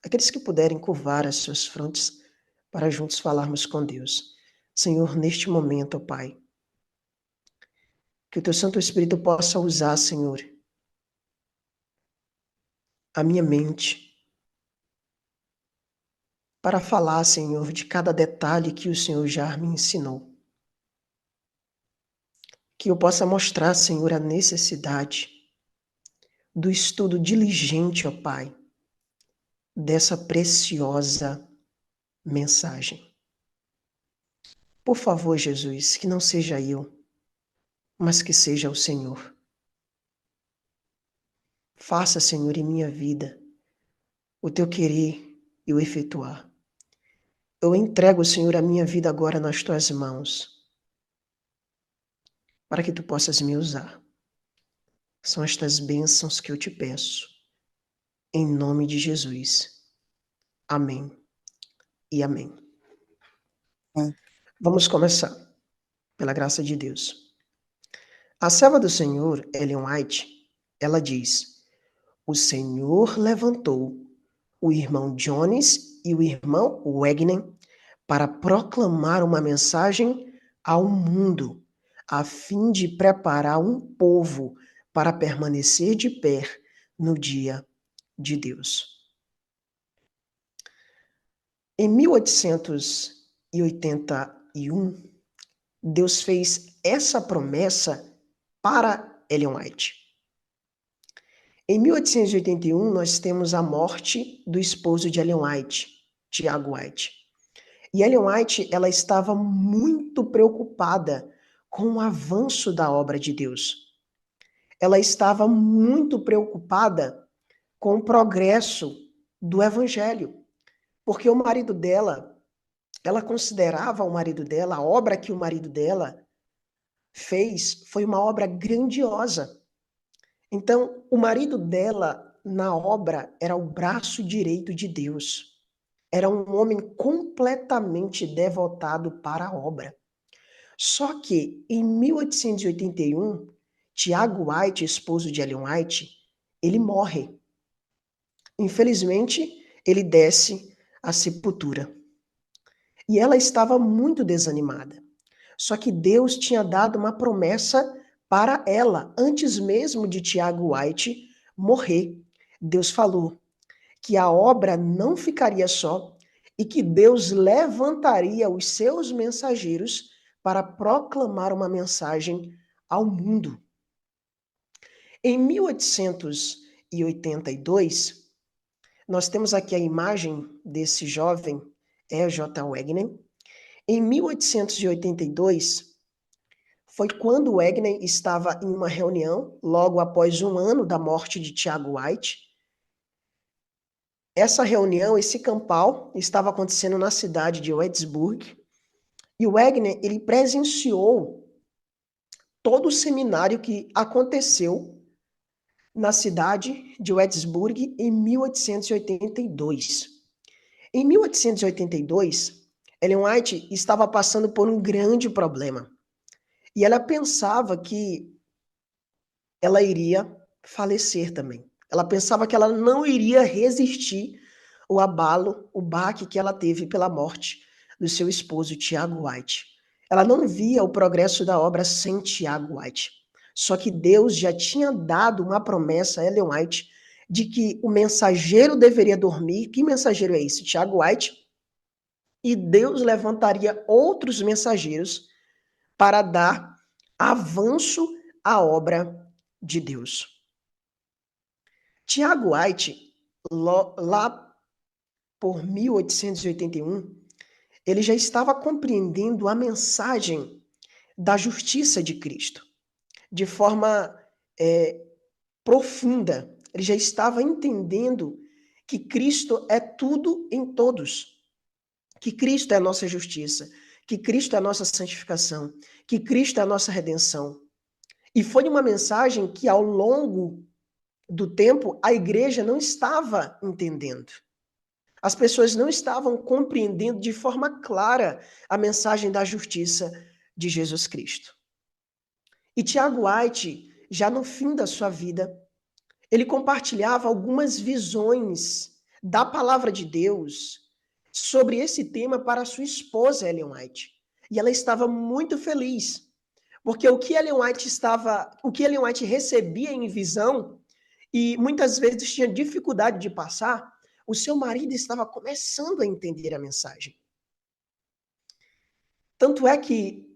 Aqueles que puderem curvar as suas frontes para juntos falarmos com Deus. Senhor, neste momento, ó Pai, que o Teu Santo Espírito possa usar, Senhor, a minha mente para falar, Senhor, de cada detalhe que o Senhor já me ensinou. Que eu possa mostrar, Senhor, a necessidade do estudo diligente, ó Pai, dessa preciosa mensagem. Por favor, Jesus, que não seja eu, mas que seja o Senhor. Faça, Senhor, em minha vida o teu querer e o efetuar. Eu entrego, Senhor, a minha vida agora nas tuas mãos, para que tu possas me usar. São estas bênçãos que eu te peço, em nome de Jesus. Amém e amém. Vamos começar, pela graça de Deus. A serva do Senhor, Ellen White, ela diz: o Senhor levantou o irmão Jones e o irmão Wagner para proclamar uma mensagem ao mundo, a fim de preparar um povo para permanecer de pé no dia de Deus. Em 1881, Deus fez essa promessa para Ellen White. Em 1881, nós temos a morte do esposo de Ellen White, Tiago White. E Ellen White, ela estava muito preocupada com o avanço da obra de Deus. Ela estava muito preocupada com o progresso do evangelho, porque o marido dela, ela considerava o marido dela, a obra que o marido dela fez foi uma obra grandiosa. Então, o marido dela na obra era o braço direito de Deus. Era um homem completamente devotado para a obra. Só que, em 1881, Tiago White, esposo de Ellen White, ele morre. Infelizmente, ele desce à sepultura. E ela estava muito desanimada. Só que Deus tinha dado uma promessa para ela, antes mesmo de Tiago White morrer. Deus falou que a obra não ficaria só e que Deus levantaria os seus mensageiros para proclamar uma mensagem ao mundo. Em 1882, nós temos aqui a imagem desse jovem E.J. Wagner. Em 1882, foi quando Wagner estava em uma reunião, logo após um ano da morte de Tiago White. Essa reunião, esse campal, estava acontecendo na cidade de Wednesburg, e o Wagner, ele presenciou todo o seminário que aconteceu na cidade de Wednesburg em 1882. Em 1882, Ellen White estava passando por um grande problema. E ela pensava que ela iria falecer também. Ela pensava que ela não iria resistir o abalo, o baque que ela teve pela morte do seu esposo, Tiago White. Ela não via o progresso da obra sem Tiago White. Só que Deus já tinha dado uma promessa a Ellen White de que o mensageiro deveria dormir. Que mensageiro é esse? Tiago White. E Deus levantaria outros mensageiros para dar avanço à obra de Deus. Tiago White, lá por 1881, ele já estava compreendendo a mensagem da justiça de Cristo de forma profunda. Ele já estava entendendo que Cristo é tudo em todos, que Cristo é a nossa justiça, que Cristo é a nossa santificação, que Cristo é a nossa redenção. E foi uma mensagem que, ao longo do tempo, a igreja não estava entendendo. As pessoas não estavam compreendendo de forma clara a mensagem da justiça de Jesus Cristo. E Tiago White, já no fim da sua vida, ele compartilhava algumas visões da palavra de Deus sobre esse tema para sua esposa, Ellen White. E ela estava muito feliz, porque o que Ellen White recebia em visão e muitas vezes tinha dificuldade de passar, o seu marido estava começando a entender a mensagem. Tanto é que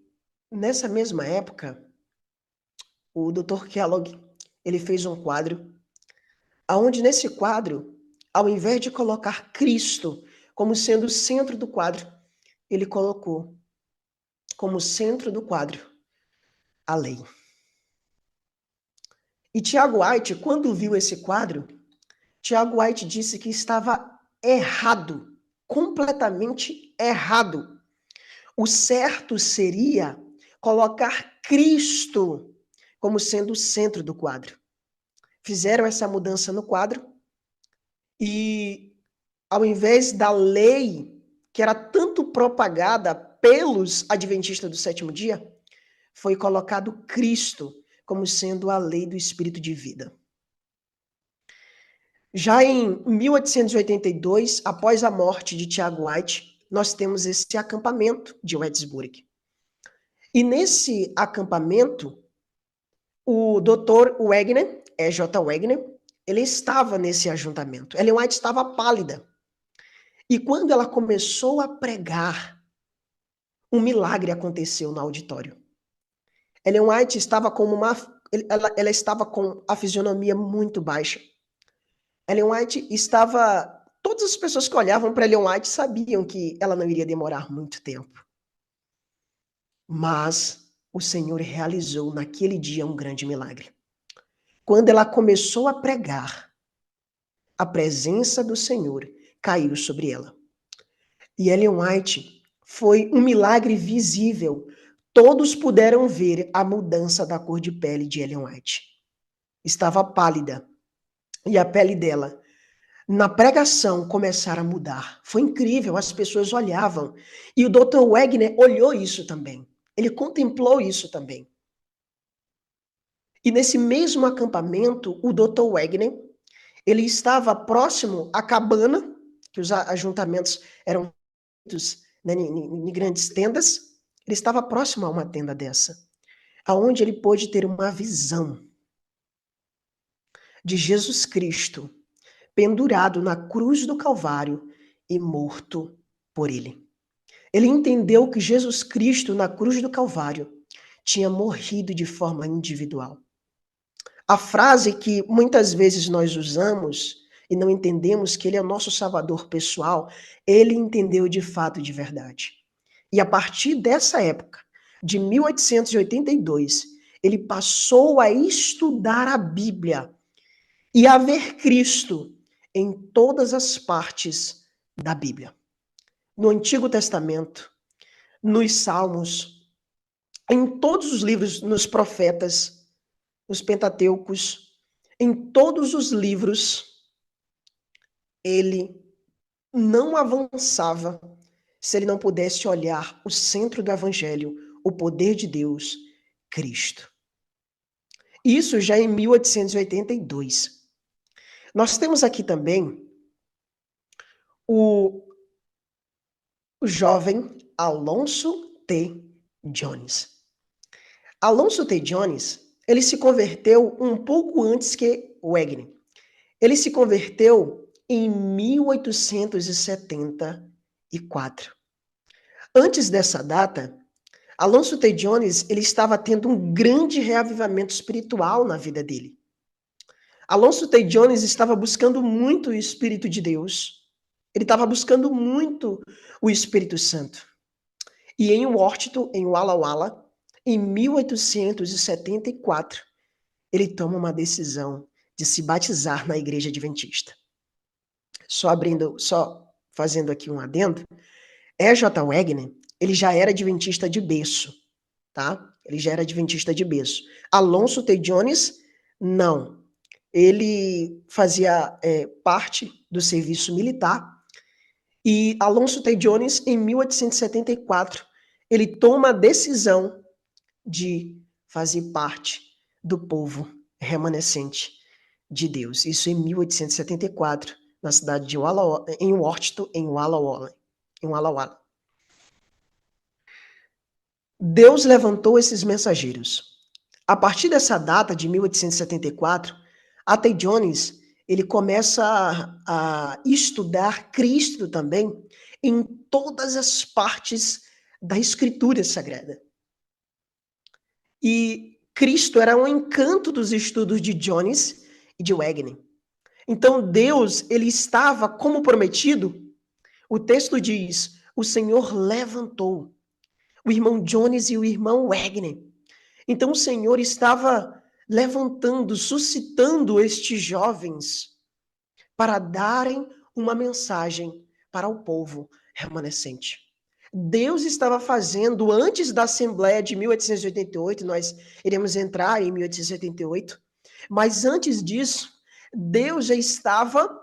nessa mesma época, o Dr. Kellogg, ele fez um quadro, aonde nesse quadro, ao invés de colocar Cristo como sendo o centro do quadro, ele colocou como centro do quadro a lei. E Tiago White, quando viu esse quadro, Tiago White disse que estava errado, completamente errado. O certo seria colocar Cristo como sendo o centro do quadro. Fizeram essa mudança no quadro e, ao invés da lei, que era tanto propagada pelos adventistas do sétimo dia, foi colocado Cristo como sendo a lei do espírito de vida. Já em 1882, após a morte de Tiago White, nós temos esse acampamento de Wettsburg. E nesse acampamento, o Dr. Wagner, E.J. Wagner, ele estava nesse ajuntamento. Ellen White estava pálida. E quando ela começou a pregar, um milagre aconteceu no auditório. Ellen White estava ela estava com a fisionomia muito baixa. Ellen White estava... Todas as pessoas que olhavam para Ellen White sabiam que ela não iria demorar muito tempo. Mas o Senhor realizou naquele dia um grande milagre. Quando ela começou a pregar, a presença do Senhor caiu sobre ela. E Ellen White foi um milagre visível. Todos puderam ver a mudança da cor de pele de Ellen White. Estava pálida. E a pele dela, na pregação, começaram a mudar. Foi incrível, as pessoas olhavam. E o Dr. Wagner olhou isso também. Ele contemplou isso também. E nesse mesmo acampamento, o Dr. Wagner, ele estava próximo à cabana, que os ajuntamentos eram feitos, né, em grandes tendas. Ele estava próximo a uma tenda dessa, aonde ele pôde ter uma visão de Jesus Cristo pendurado na cruz do Calvário e morto por ele. Ele entendeu que Jesus Cristo, na cruz do Calvário, tinha morrido de forma individual. A frase que muitas vezes nós usamos e não entendemos que ele é o nosso salvador pessoal, ele entendeu de fato de verdade. E a partir dessa época, de 1882, ele passou a estudar a Bíblia e a ver Cristo em todas as partes da Bíblia. No Antigo Testamento, nos Salmos, em todos os livros, nos profetas, nos Pentateucos, em todos os livros, ele não avançava se ele não pudesse olhar o centro do Evangelho, o poder de Deus, Cristo. Isso já em 1882. Nós temos aqui também o jovem Alonso T. Jones. Alonso T. Jones, ele se converteu um pouco antes que Wagner. Ele se converteu em 1874. Antes dessa data, Alonso T. Jones, ele estava tendo um grande reavivamento espiritual na vida dele. Alonso T. Jones estava buscando muito o Espírito de Deus. Ele estava buscando muito o Espírito Santo. E em Washington, em Walla Walla, em 1874, ele toma uma decisão de se batizar na Igreja Adventista. Só fazendo aqui um adendo, E.J. Wagner, ele já era adventista de berço, tá? Ele já era adventista de berço. Alonso T. Jones, não. Ele fazia parte do serviço militar e Alonso T. Jones, em 1874, ele toma a decisão de fazer parte do povo remanescente de Deus. Isso em 1874, na cidade de Walla, em Worcester, em Walla Walla. Deus levantou esses mensageiros. A partir dessa data, de 1874, A.T. Jones ele começa a estudar Cristo também em todas as partes da Escritura Sagrada. E Cristo era um encanto dos estudos de Jones e de Wegner. Então Deus, ele estava como prometido. O texto diz: o Senhor levantou o irmão Jones e o irmão Wegner. Então o Senhor estava levantando, suscitando estes jovens para darem uma mensagem para o povo remanescente. Deus estava fazendo, antes da Assembleia de 1888, nós iremos entrar em 1888, mas antes disso, Deus já estava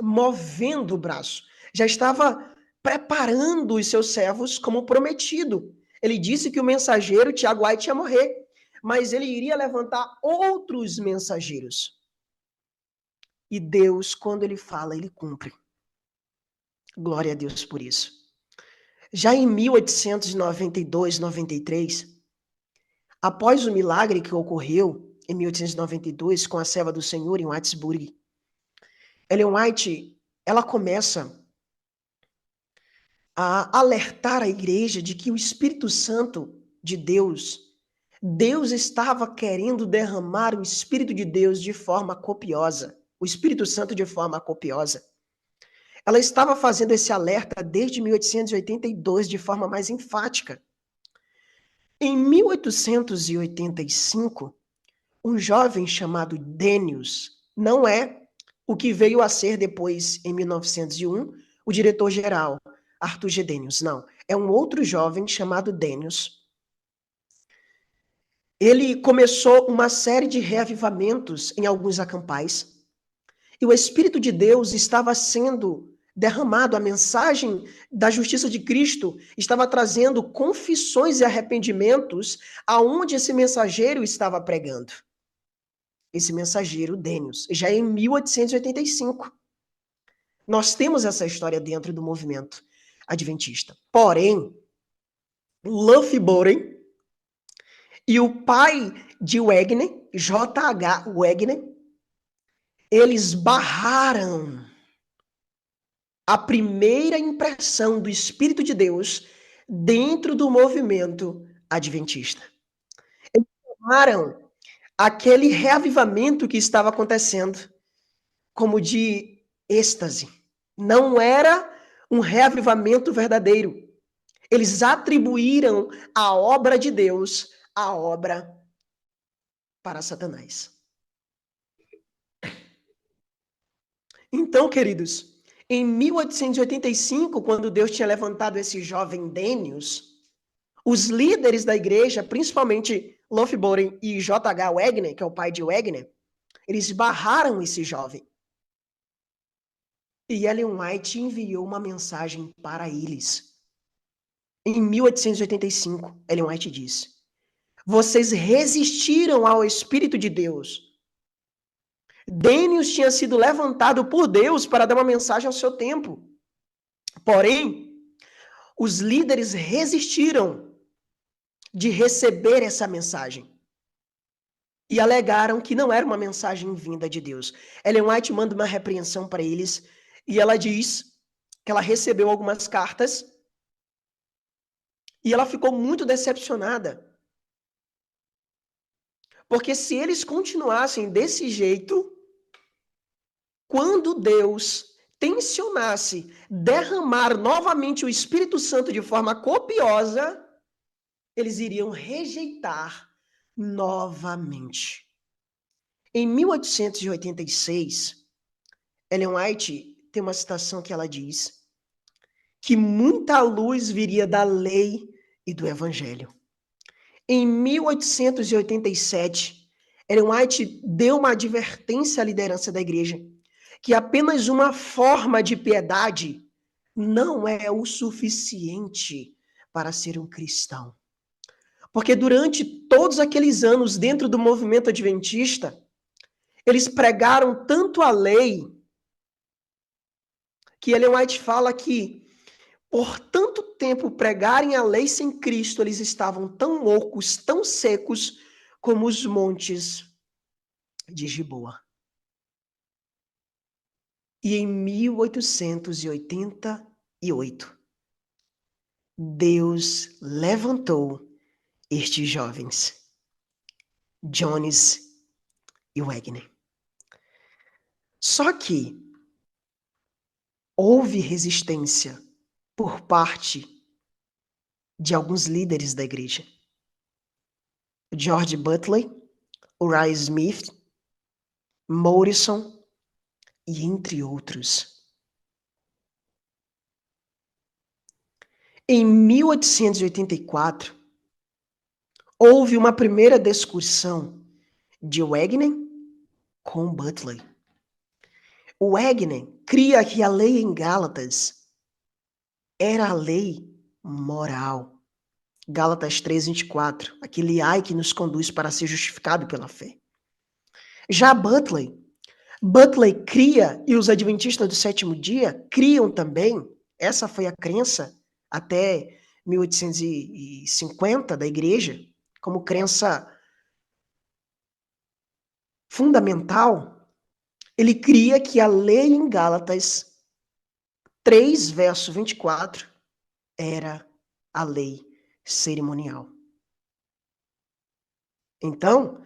movendo o braço, já estava preparando os seus servos como prometido. Ele disse que o mensageiro, Tiago White, ia morrer, mas ele iria levantar outros mensageiros. E Deus, quando ele fala, ele cumpre. Glória a Deus por isso. Já em 1892, 93, após o milagre que ocorreu em 1892 com a serva do Senhor em Whitesburg, Ellen White, ela começa a alertar a igreja de que o Espírito Santo de Deus estava querendo derramar o Espírito de Deus de forma copiosa, o Espírito Santo de forma copiosa. Ela estava fazendo esse alerta desde 1882 de forma mais enfática. Em 1885, um jovem chamado Denius, não é o que veio a ser depois, em 1901, o diretor-geral, Arthur G. Denius, não. É um outro jovem chamado Denius. Ele começou uma série de reavivamentos em alguns acampais, e o Espírito de Deus estava sendo derramado, a mensagem da justiça de Cristo estava trazendo confissões e arrependimentos aonde esse mensageiro estava pregando. Esse mensageiro, Denius, já em 1885. Nós temos essa história dentro do movimento adventista. Porém, Lovejoy e o pai de Wegner, J.H. Wegner, eles barraram a primeira impressão do Espírito de Deus dentro do movimento adventista. Eles barraram aquele reavivamento que estava acontecendo como de êxtase. Não era um reavivamento verdadeiro. Eles atribuíram a obra de Deus a obra para Satanás. Então, queridos, em 1885, quando Deus tinha levantado esse jovem Denius, os líderes da igreja, principalmente Lovejoy e J.H. Wegner, que é o pai de Wegner, eles barraram esse jovem. E Ellen White enviou uma mensagem para eles. Em 1885, Ellen White disse: vocês resistiram ao Espírito de Deus. Denius tinha sido levantado por Deus para dar uma mensagem ao seu tempo. Porém, os líderes resistiram de receber essa mensagem. E alegaram que não era uma mensagem vinda de Deus. Ellen White manda uma repreensão para eles e ela diz que ela recebeu algumas cartas e ela ficou muito decepcionada. Porque se eles continuassem desse jeito, quando Deus tensionasse derramar novamente o Espírito Santo de forma copiosa, eles iriam rejeitar novamente. Em 1886, Ellen White tem uma citação que ela diz que muita luz viria da lei e do evangelho. Em 1887, Ellen White deu uma advertência à liderança da igreja que apenas uma forma de piedade não é o suficiente para ser um cristão. Porque durante todos aqueles anos dentro do movimento adventista, eles pregaram tanto a lei que Ellen White fala que por tanto tempo pregarem a lei sem Cristo, eles estavam tão loucos, tão secos, como os montes de Giboa. E em 1888, Deus levantou estes jovens, Jones e Wagner. Só que houve resistência por parte de alguns líderes da igreja. George Butler, Uriah Smith, Morrison e entre outros. Em 1884, houve uma primeira discussão de Wagner com Butler. O Wagner cria que a lei em Gálatas era a lei moral. Gálatas 3:24, aquele ai que nos conduz para ser justificado pela fé. Já Butler cria, e os adventistas do sétimo dia criam também, essa foi a crença até 1850 da igreja, como crença fundamental, ele cria que a lei em Gálatas 3, verso 24, era a lei cerimonial. Então,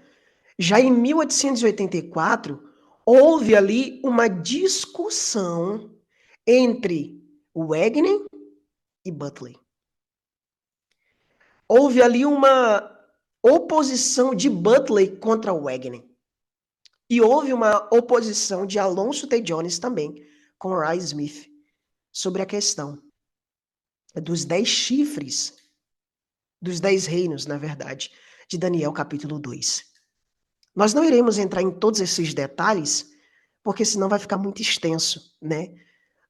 já em 1884, houve ali uma discussão entre Wagner e Butler. Houve ali uma oposição de Butler contra Wagner. E houve uma oposição de Alonso T. Jones também, com Uriah Smith, sobre a questão dos 10 chifres, dos 10 reinos, na verdade, de Daniel capítulo 2. Nós não iremos entrar em todos esses detalhes, porque senão vai ficar muito extenso, né?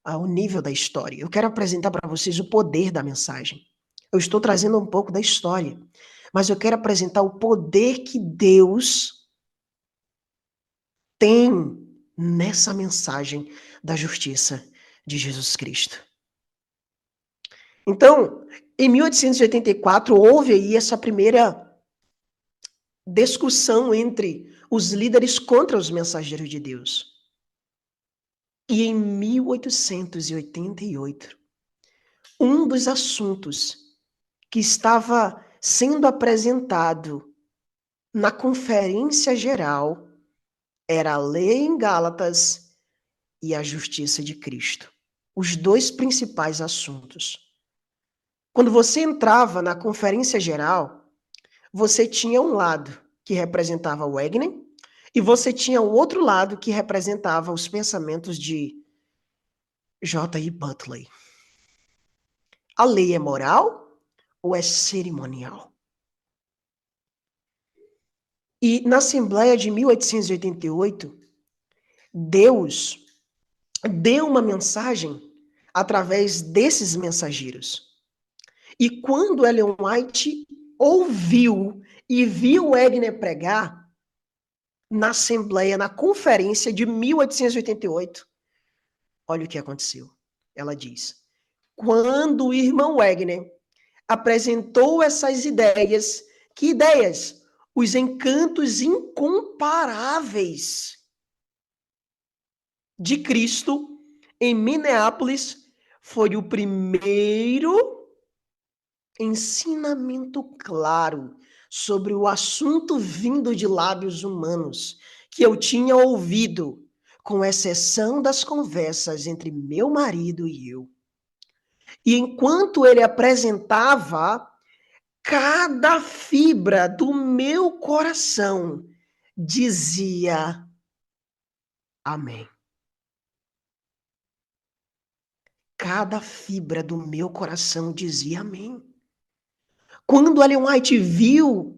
O nível da história. Eu quero apresentar para vocês o poder da mensagem. Eu estou trazendo um pouco da história, mas eu quero apresentar o poder que Deus tem nessa mensagem da justiça de Jesus Cristo. Então, em 1884, houve aí essa primeira discussão entre os líderes contra os mensageiros de Deus. E em 1888, um dos assuntos que estava sendo apresentado na Conferência Geral era a lei em Gálatas e a justiça de Cristo. Os dois principais assuntos. Quando você entrava na Conferência Geral, você tinha um lado que representava Wagner e você tinha o outro lado que representava os pensamentos de J.I. Butler. A lei é moral ou é cerimonial? E na Assembleia de 1888, Deus deu uma mensagem através desses mensageiros. E quando Ellen White ouviu e viu Wagner pregar na Assembleia, na conferência de 1888, olha o que aconteceu. Ela diz: quando o irmão Wagner apresentou essas ideias, que ideias? Os encantos incomparáveis de Cristo em Minneapolis, foi o primeiro ensinamento claro sobre o assunto vindo de lábios humanos que eu tinha ouvido, com exceção das conversas entre meu marido e eu. E enquanto ele apresentava, cada fibra do meu coração dizia amém. Cada fibra do meu coração dizia amém. Quando Ellen White viu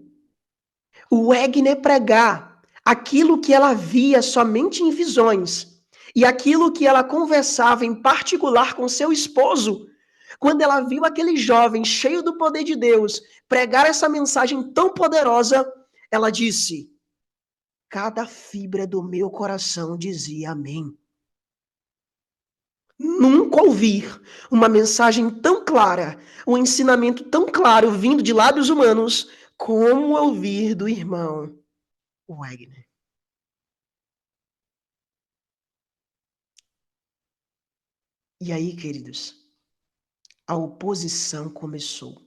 o Wagner pregar aquilo que ela via somente em visões e aquilo que ela conversava em particular com seu esposo, quando ela viu aquele jovem cheio do poder de Deus pregar essa mensagem tão poderosa, ela disse: cada fibra do meu coração dizia amém. nunca ouvir uma mensagem tão clara, um ensinamento tão claro vindo de lábios humanos, como ouvir do irmão Wagner. E aí, queridos, a oposição começou.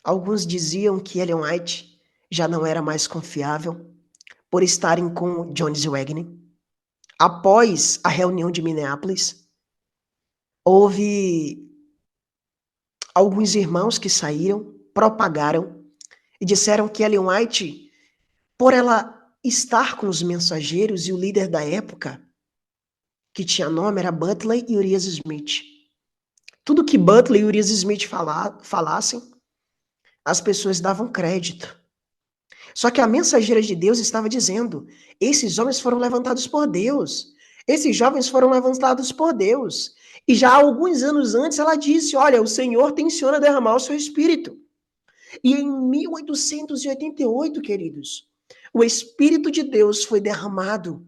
Alguns diziam que Ellen White já não era mais confiável por estarem com Jones Wagner. Após a reunião de Minneapolis, houve alguns irmãos que saíram, propagaram e disseram que Ellen White, por ela estar com os mensageiros e o líder da época, que tinha nome, era Butler e Urias Smith. Tudo que Butler e Urias Smith falassem, as pessoas davam crédito. Só que a mensageira de Deus estava dizendo: esses homens foram levantados por Deus. Esses jovens foram levantados por Deus. E já alguns anos antes ela disse: olha, o Senhor tenciona derramar o seu espírito. E em 1888, queridos, o Espírito de Deus foi derramado.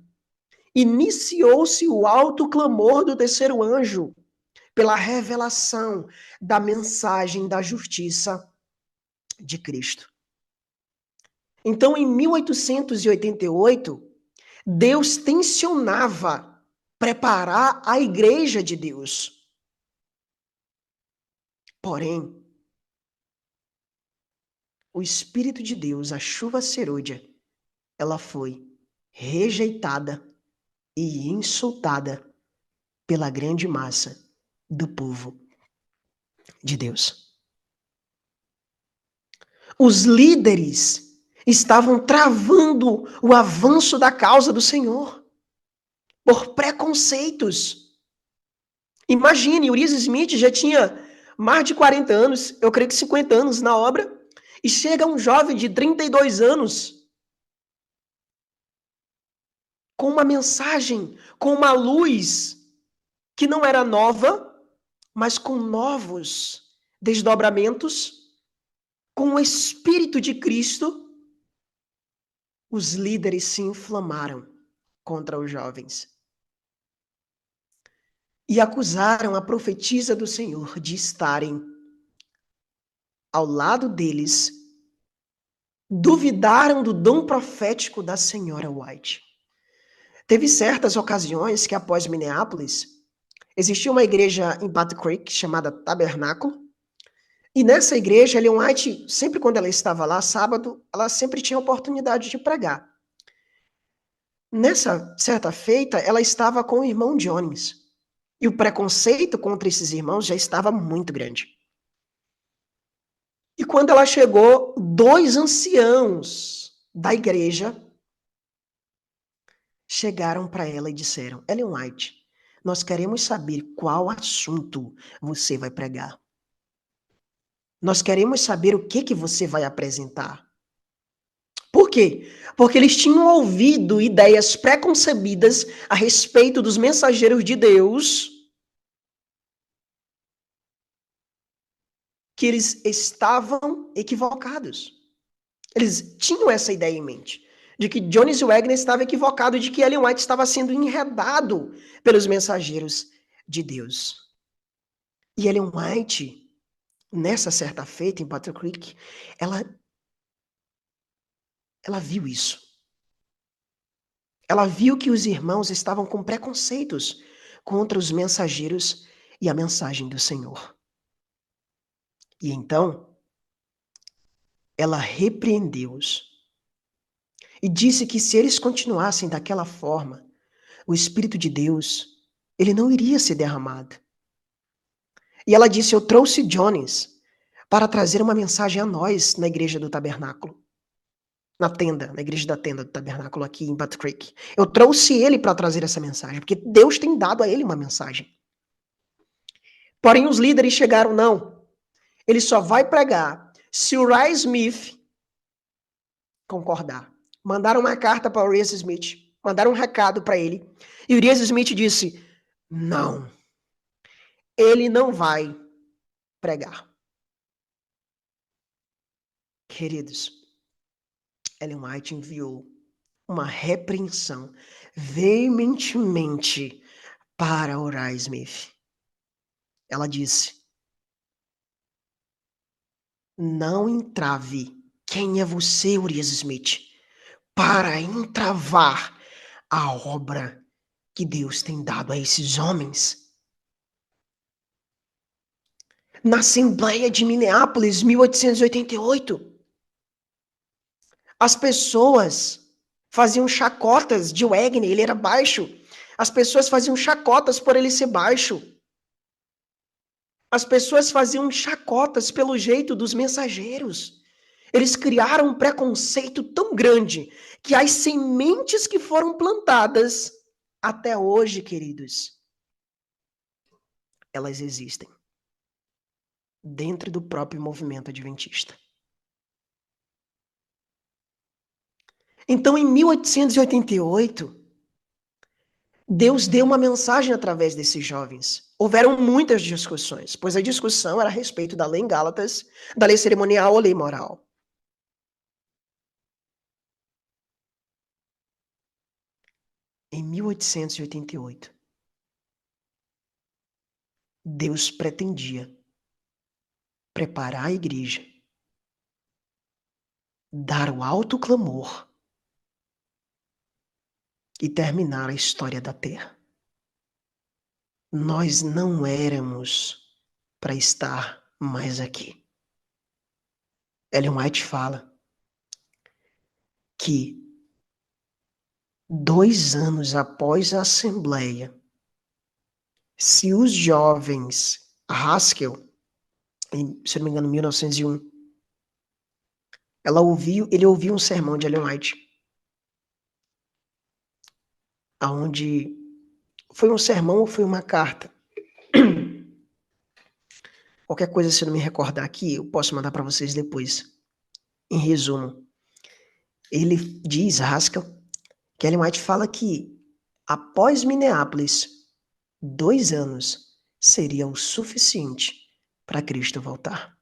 Iniciou-se o alto clamor do terceiro anjo pela revelação da mensagem da justiça de Cristo. Então, em 1888, Deus tensionava preparar a igreja de Deus. Porém, o Espírito de Deus, a chuva serôdia, ela foi rejeitada e insultada pela grande massa do povo de Deus. Os líderes estavam travando o avanço da causa do Senhor por preconceitos. Imagine, Urias Smith já tinha mais de 40 anos, eu creio que 50 anos na obra, e chega um jovem de 32 anos com uma mensagem, com uma luz que não era nova, mas com novos desdobramentos, com o Espírito de Cristo. Os líderes se inflamaram contra os jovens e acusaram a profetisa do Senhor de estarem ao lado deles, duvidaram do dom profético da senhora White. Teve certas ocasiões que, após Minneapolis, existia uma igreja em Battle Creek chamada Tabernáculo, e nessa igreja, Ellen White, sempre quando ela estava lá, sábado, ela sempre tinha a oportunidade de pregar. Nessa certa feita, ela estava com o irmão Jones, e o preconceito contra esses irmãos já estava muito grande. E quando ela chegou, dois anciãos da igreja chegaram para ela e disseram: Ellen White, nós queremos saber qual assunto você vai pregar. Nós queremos saber o que você vai apresentar. Por quê? Porque eles tinham ouvido ideias preconcebidas a respeito dos mensageiros de Deus, que eles estavam equivocados. Eles tinham essa ideia em mente, de que Jones Wagner estava equivocado, de que Ellen White estava sendo enredado pelos mensageiros de Deus. E Ellen White, nessa certa feita em Battle Creek, ela viu isso. Ela viu que os irmãos estavam com preconceitos contra os mensageiros e a mensagem do Senhor. E então, ela repreendeu-os e disse que se eles continuassem daquela forma, o Espírito de Deus, ele não iria ser derramado. E ela disse: eu trouxe Jones para trazer uma mensagem a nós na igreja do tabernáculo. Na igreja da tenda do tabernáculo aqui em Battle Creek. Eu trouxe ele para trazer essa mensagem, porque Deus tem dado a ele uma mensagem. Porém, os líderes chegaram, não. Ele só vai pregar se o Ray Smith concordar. Mandaram uma carta para o Urias Smith, mandaram um recado para ele. E o Urias Smith disse: não, ele não vai pregar. Queridos, Ellen White enviou uma repreensão veementemente para orar, Smith. Ela disse: não entrave. Quem é você, Urias Smith, para entravar a obra que Deus tem dado a esses homens? Na Assembleia de Minneapolis, 1888, as pessoas faziam chacotas de Wagner, ele era baixo. As pessoas faziam chacotas por ele ser baixo. As pessoas faziam chacotas pelo jeito dos mensageiros. Eles criaram um preconceito tão grande que as sementes que foram plantadas até hoje, queridos, elas existem dentro do próprio movimento adventista. Então, em 1888, Deus deu uma mensagem através desses jovens. Houveram muitas discussões, pois a discussão era a respeito da lei em Gálatas, da lei cerimonial ou lei moral. Em 1888, Deus pretendia preparar a igreja, dar o alto clamor e terminar a história da Terra. Nós não éramos para estar mais aqui. Ellen White fala que 2 anos após a Assembleia, se os jovens Haskell, se não me engano, 1901, ele ouviu um sermão de Ellen White, aonde foi um sermão ou foi uma carta? Qualquer coisa, se eu não me recordar aqui, eu posso mandar para vocês depois. Em resumo, ele diz, Haskell, que Ellen White fala que após Minneapolis, 2 anos seria o suficiente para Cristo voltar.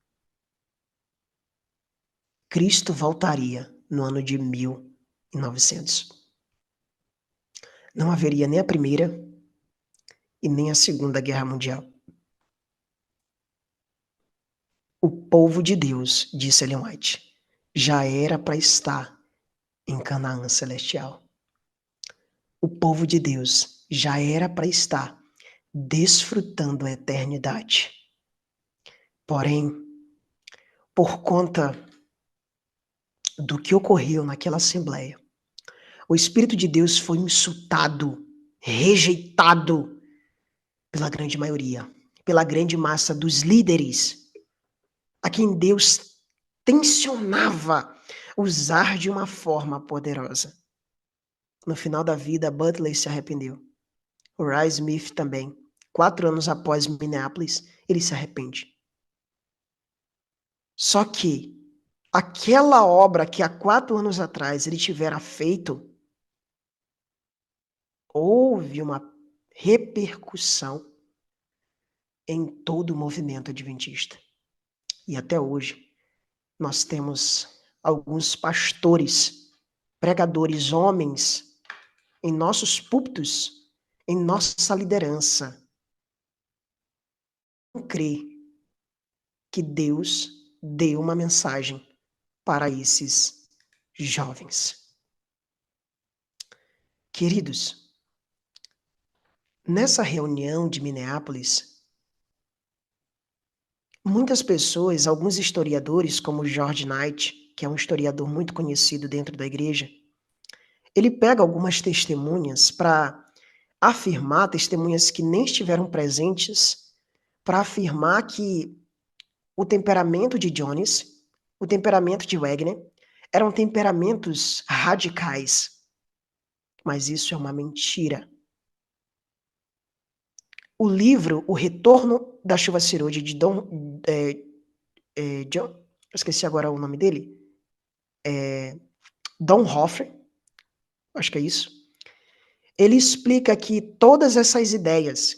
Cristo voltaria no ano de 1900. Não haveria nem a Primeira e nem a Segunda Guerra Mundial. O povo de Deus, disse Ellen White, já era para estar em Canaã celestial. O povo de Deus já era para estar desfrutando a eternidade. Porém, por conta do que ocorreu naquela assembleia, o Espírito de Deus foi insultado, rejeitado pela grande maioria, pela grande massa dos líderes, a quem Deus tensionava usar de uma forma poderosa. No final da vida, Butler se arrependeu. O Ray Smith também. 4 anos após Minneapolis, ele se arrepende. Só que aquela obra que há 4 anos atrás ele tivera feito, houve uma repercussão em todo o movimento adventista. E até hoje, nós temos alguns pastores, pregadores, homens, em nossos púlpitos, em nossa liderança, não crê que Deus deu uma mensagem para esses jovens. Queridos, nessa reunião de Minneapolis, muitas pessoas, alguns historiadores, como George Knight, que é um historiador muito conhecido dentro da igreja, ele pega algumas testemunhas para afirmar, testemunhas que nem estiveram presentes, para afirmar que o temperamento de Jones, o temperamento de Wagner, eram temperamentos radicais. Mas isso é uma mentira. O livro O Retorno da Chuva Cirúrgica, de John, eu esqueci agora o nome dele, Don Hoffman, acho que é isso. Ele explica que todas essas ideias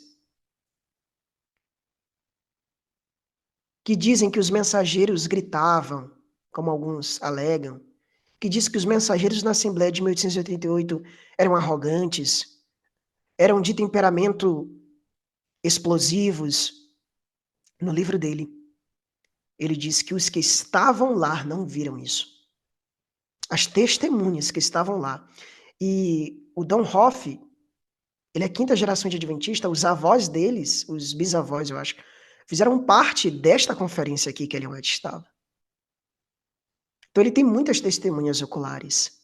que dizem que os mensageiros gritavam, como alguns alegam, que diz que os mensageiros na Assembleia de 1888 eram arrogantes, eram de temperamento explosivos. No livro dele, ele diz que os que estavam lá não viram isso. As testemunhas que estavam lá. E o Don Hoff, ele é quinta geração de adventista, os avós deles, os bisavós, eu acho, fizeram parte desta conferência aqui que Ellen White estava. Então ele tem muitas testemunhas oculares.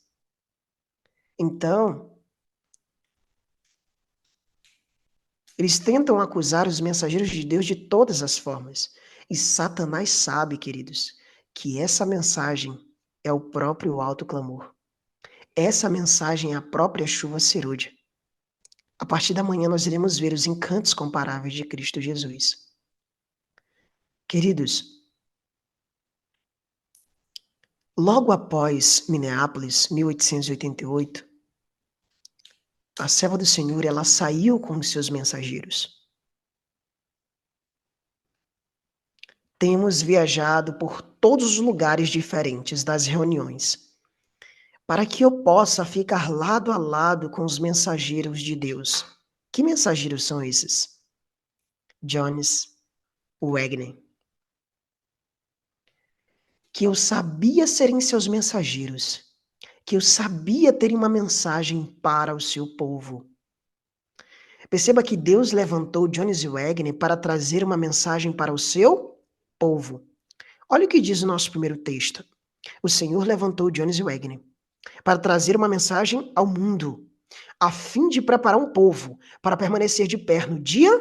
Então, eles tentam acusar os mensageiros de Deus de todas as formas. E Satanás sabe, queridos, que essa mensagem é o próprio alto clamor. Essa mensagem é a própria chuva serúdia. A partir da manhã nós iremos ver os encantos comparáveis de Cristo Jesus. Queridos, logo após Minneapolis, 1888, a serva do Senhor, ela saiu com os seus mensageiros. Temos viajado por todos os lugares diferentes das reuniões, para que eu possa ficar lado a lado com os mensageiros de Deus. Que mensageiros são esses? Jones, Wagner. Que eu sabia serem seus mensageiros, que eu sabia terem uma mensagem para o seu povo. Perceba que Deus levantou Jones e Wagner para trazer uma mensagem para o seu povo. Olha o que diz o nosso primeiro texto. O Senhor levantou Jones e Wagner para trazer uma mensagem ao mundo, a fim de preparar um povo para permanecer de pé no dia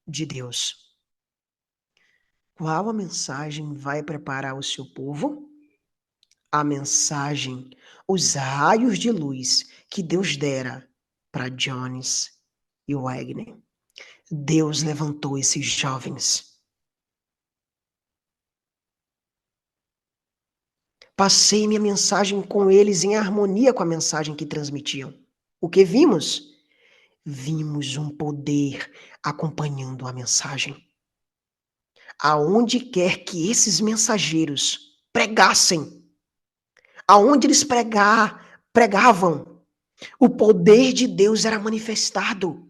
de Deus. Qual a mensagem vai preparar o seu povo? A mensagem, os raios de luz que Deus dera para Jones e Wagner. Deus levantou esses jovens. Passei minha mensagem com eles em harmonia com a mensagem que transmitiam. O que vimos? Vimos um poder acompanhando a mensagem. Aonde quer que esses mensageiros pregassem, aonde eles pregavam, o poder de Deus era manifestado.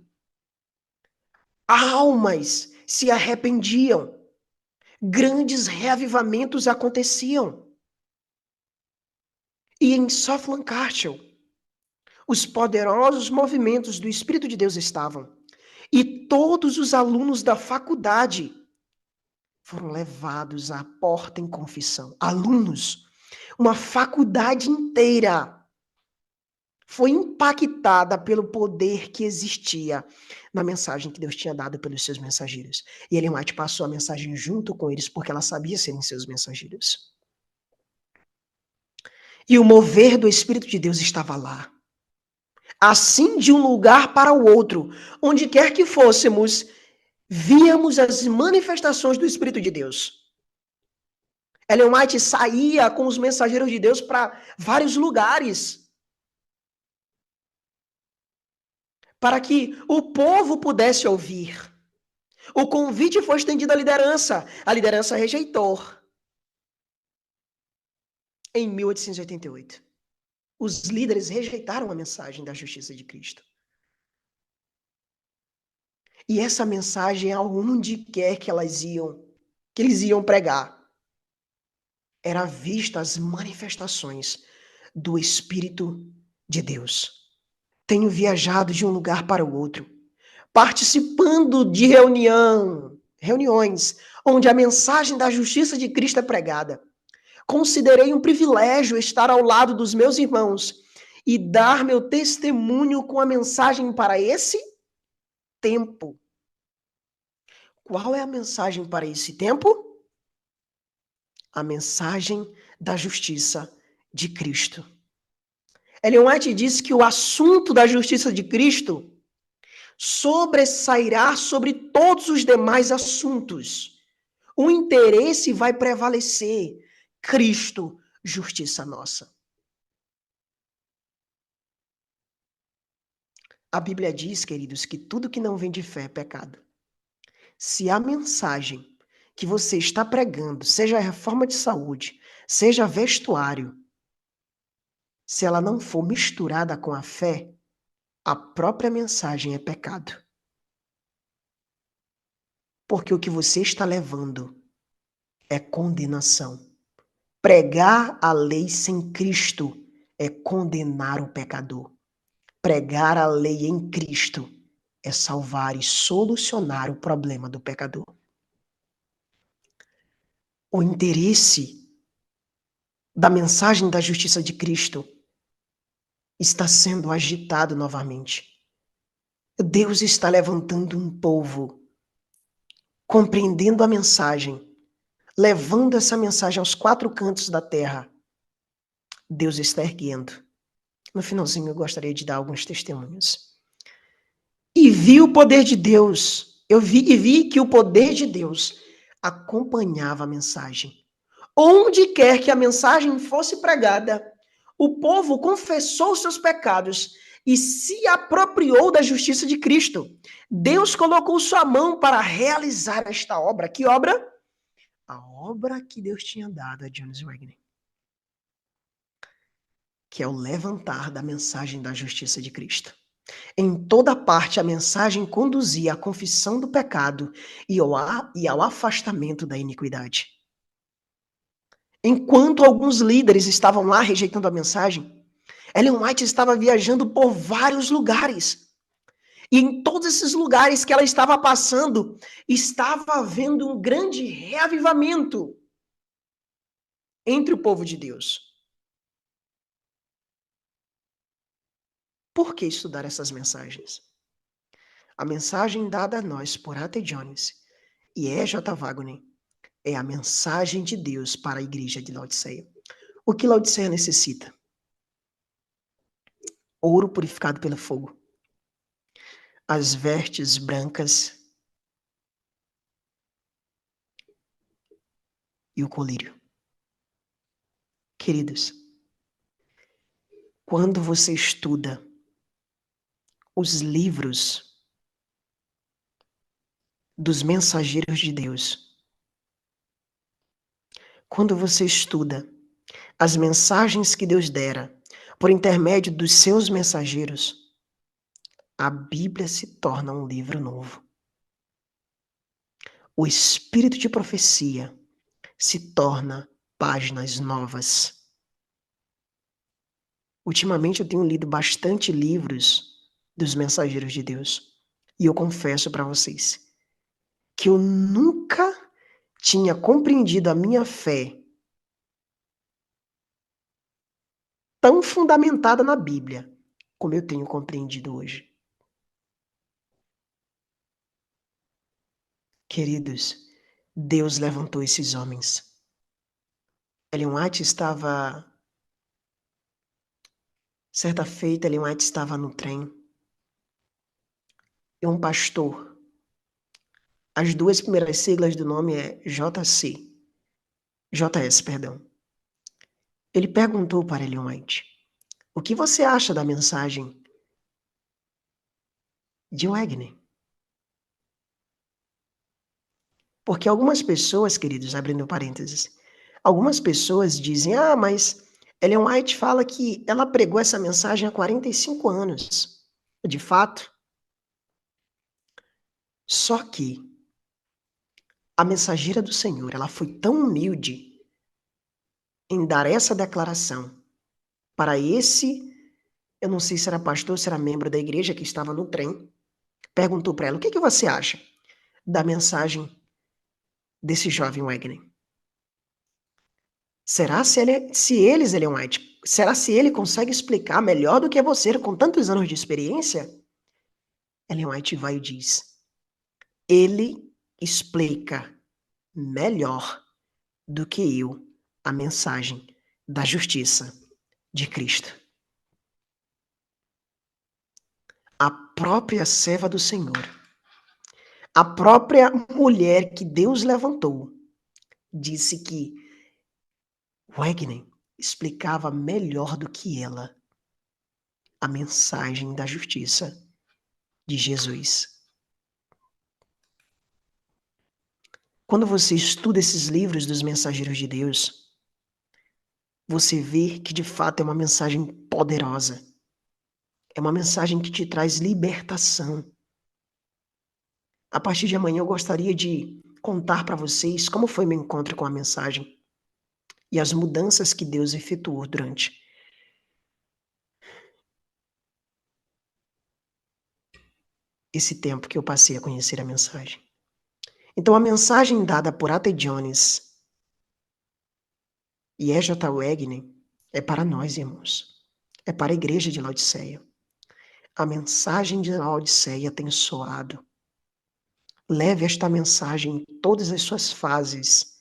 Almas se arrependiam. Grandes reavivamentos aconteciam. E em Southland Castle, os poderosos movimentos do Espírito de Deus estavam. E todos os alunos da faculdade foram levados à porta em confissão. Alunos, uma faculdade inteira foi impactada pelo poder que existia na mensagem que Deus tinha dado pelos seus mensageiros. E Ellen White passou a mensagem junto com eles porque ela sabia serem seus mensageiros. E o mover do Espírito de Deus estava lá. Assim, de um lugar para o outro, onde quer que fôssemos, víamos as manifestações do Espírito de Deus. Ellen White saía com os mensageiros de Deus para vários lugares, para que o povo pudesse ouvir. O convite foi estendido à liderança. A liderança rejeitou. Em 1888. Os líderes rejeitaram a mensagem da justiça de Cristo. E essa mensagem, aonde quer que eles iam pregar, era vista as manifestações do Espírito de Deus. Tenho viajado de um lugar para o outro, participando de reuniões, onde a mensagem da justiça de Cristo é pregada. Considerei um privilégio estar ao lado dos meus irmãos e dar meu testemunho com a mensagem para esse tempo. Qual é a mensagem para esse tempo? A mensagem da justiça de Cristo. Ellen White diz que o assunto da justiça de Cristo sobressairá sobre todos os demais assuntos. O interesse vai prevalecer. Cristo, justiça nossa. A Bíblia diz, queridos, que tudo que não vem de fé é pecado. Se a mensagem que você está pregando, seja a reforma de saúde, seja vestuário, se ela não for misturada com a fé, A própria mensagem é pecado. Porque o que você está levando é condenação. Pregar a lei sem Cristo é condenar o pecador. Pregar a lei em Cristo é salvar e solucionar o problema do pecador. O interesse da mensagem da justiça de Cristo está sendo agitado novamente. Deus está levantando um povo, compreendendo a mensagem, levando essa mensagem aos quatro cantos da terra. Deus está erguendo. No finalzinho, eu gostaria de dar alguns testemunhos. E vi o poder de Deus. Eu vi que o poder de Deus acompanhava a mensagem. Onde quer que a mensagem fosse pregada, o povo confessou seus pecados e se apropriou da justiça de Cristo. Deus colocou sua mão para realizar esta obra. Que obra? A obra que Deus tinha dado a Jones Wagner, que é o levantar da mensagem da justiça de Cristo. Em toda parte, a mensagem conduzia à confissão do pecado e ao afastamento da iniquidade. Enquanto alguns líderes estavam lá rejeitando a mensagem, Ellen White estava viajando por vários lugares. E em todos esses lugares que ela estava passando, estava havendo um grande reavivamento entre o povo de Deus. Por que estudar essas mensagens? A mensagem dada a nós por A.T. Jones e E.J. Wagner é a mensagem de Deus para a igreja de Laodiceia. O que Laodiceia necessita? Ouro purificado pelo fogo. As vestes brancas e o colírio. Queridos, quando você estuda os livros dos mensageiros de Deus, quando você estuda as mensagens que Deus dera por intermédio dos seus mensageiros, a Bíblia se torna um livro novo. O espírito de profecia se torna páginas novas. Ultimamente eu tenho lido bastante livros dos mensageiros de Deus. E eu confesso para vocês que eu nunca tinha compreendido a minha fé tão fundamentada na Bíblia como eu tenho compreendido hoje. Queridos, Deus levantou esses homens. Ellen White estava... Certa feita, Ellen White estava no trem e um pastor, as duas primeiras siglas do nome é JS, perdão. Ele perguntou para Ellen White, o que você acha da mensagem de Wagner? Porque algumas pessoas, queridos, abrindo parênteses, algumas pessoas dizem, mas Ellen White fala que ela pregou essa mensagem há 45 anos. De fato. Só que a mensageira do Senhor, ela foi tão humilde em dar essa declaração para esse, eu não sei se era pastor, se era membro da igreja que estava no trem, perguntou para ela, o que você acha da mensagem desse jovem Wagner? Será se Ellen White, será se ele consegue explicar melhor do que você com tantos anos de experiência? Ellen White vai e diz, ele explica melhor do que eu a mensagem da justiça de Cristo. A própria serva do Senhor, a própria mulher que Deus levantou, disse que Wagner explicava melhor do que ela a mensagem da justiça de Jesus. Quando você estuda esses livros dos mensageiros de Deus, você vê que de fato é uma mensagem poderosa. É uma mensagem que te traz libertação. A partir de amanhã eu gostaria de contar para vocês como foi meu encontro com a mensagem e as mudanças que Deus efetuou durante esse tempo que eu passei a conhecer a mensagem. Então, a mensagem dada por A.T. Jones e E.J. Wagner é para nós, irmãos. É para a igreja de Laodiceia. A mensagem de Laodiceia tem soado. Leve esta mensagem em todas as suas fases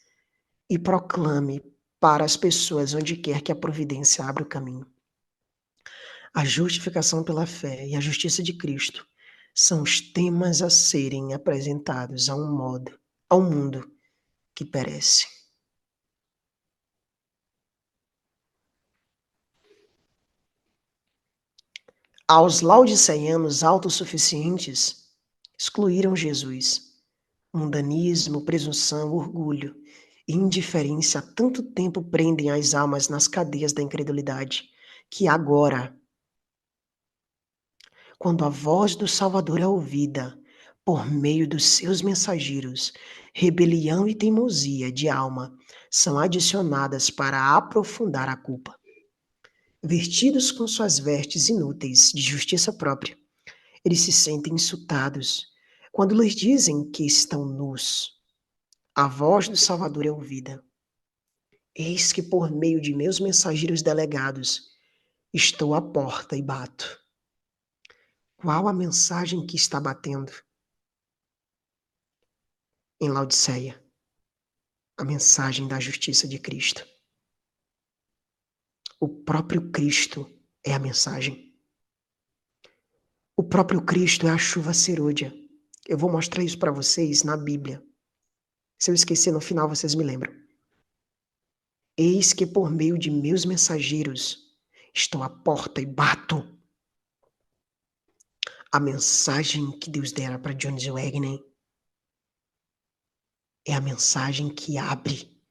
e proclame para as pessoas onde quer que a providência abra o caminho. A justificação pela fé e a justiça de Cristo são os temas a serem apresentados ao mundo que perece. Aos laodiceanos autossuficientes, excluíram Jesus. Mundanismo, presunção, orgulho e indiferença há tanto tempo prendem as almas nas cadeias da incredulidade, que agora, quando a voz do Salvador é ouvida por meio dos seus mensageiros, rebelião e teimosia de alma são adicionadas para aprofundar a culpa. Vestidos com suas vestes inúteis de justiça própria, eles se sentem insultados quando lhes dizem que estão nus. A voz do Salvador é ouvida. Eis que por meio de meus mensageiros delegados estou à porta e bato. Qual a mensagem que está batendo? Em Laodiceia, a mensagem da justiça de Cristo. O próprio Cristo é a mensagem. O próprio Cristo é a chuva serôdia. Eu vou mostrar isso para vocês na Bíblia. Se eu esquecer no final, vocês me lembram. Eis que por meio de meus mensageiros estou à porta e bato. A mensagem que Deus dera para Jones Wagner é a mensagem que abre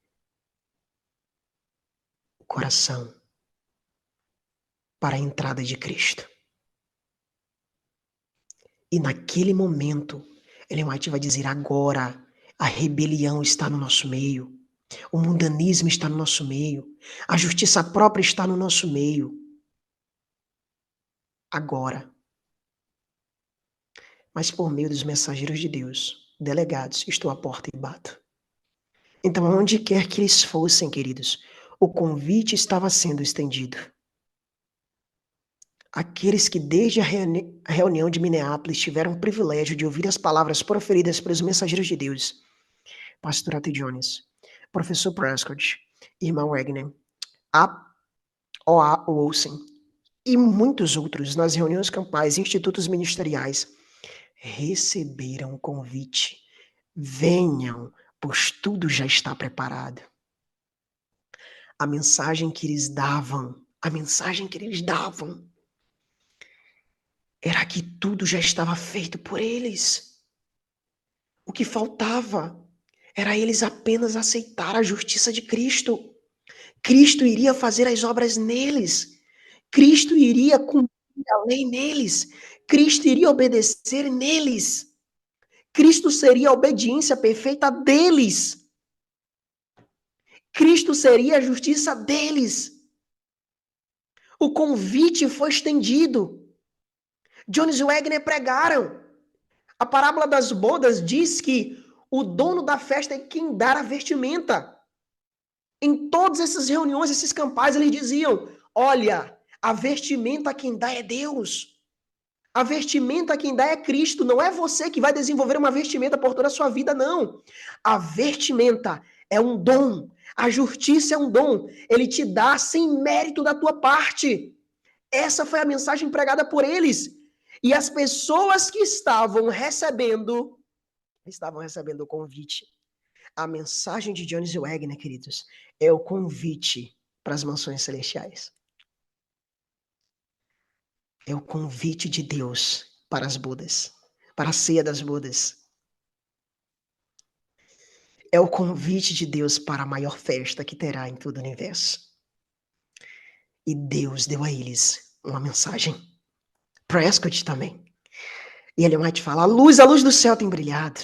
o coração para a entrada de Cristo. E naquele momento, Ellen White vai dizer: agora a rebelião está no nosso meio, o mundanismo está no nosso meio, a justiça própria está no nosso meio. Agora. Mas por meio dos mensageiros de Deus, delegados, estou à porta e bato. Então, onde quer que eles fossem, queridos, o convite estava sendo estendido. Aqueles que desde a reunião de Minneapolis tiveram o privilégio de ouvir as palavras proferidas pelos mensageiros de Deus, Pastor A.T. Jones, Professor Prescott, Irmã Wagner, A.O.A. Wilson e muitos outros nas reuniões campais e institutos ministeriais, receberam o convite. Venham, pois tudo já está preparado. A mensagem que eles davam, era que tudo já estava feito por eles. O que faltava era eles apenas aceitar a justiça de Cristo. Cristo iria fazer as obras neles. Cristo iria cumprir a lei neles. Cristo iria obedecer neles. Cristo seria a obediência perfeita deles. Cristo seria a justiça deles. O convite foi estendido. Jones e Wagner pregaram. A parábola das bodas diz que o dono da festa é quem dá a vestimenta. Em todas essas reuniões, esses campais, eles diziam: olha, a vestimenta quem dá é Deus. A vestimenta quem dá é Cristo. Não é você que vai desenvolver uma vestimenta por toda a sua vida, não. A vestimenta é um dom. A justiça é um dom. Ele te dá sem mérito da tua parte. Essa foi a mensagem pregada por eles. E as pessoas que estavam recebendo o convite. A mensagem de Jones Wagner, queridos, é o convite para as mansões celestiais. É o convite de Deus para as bodas, para a ceia das bodas. É o convite de Deus para a maior festa que terá em todo o universo. E Deus deu a eles uma mensagem. Prescott também. E Ellen White fala, a luz do céu tem brilhado.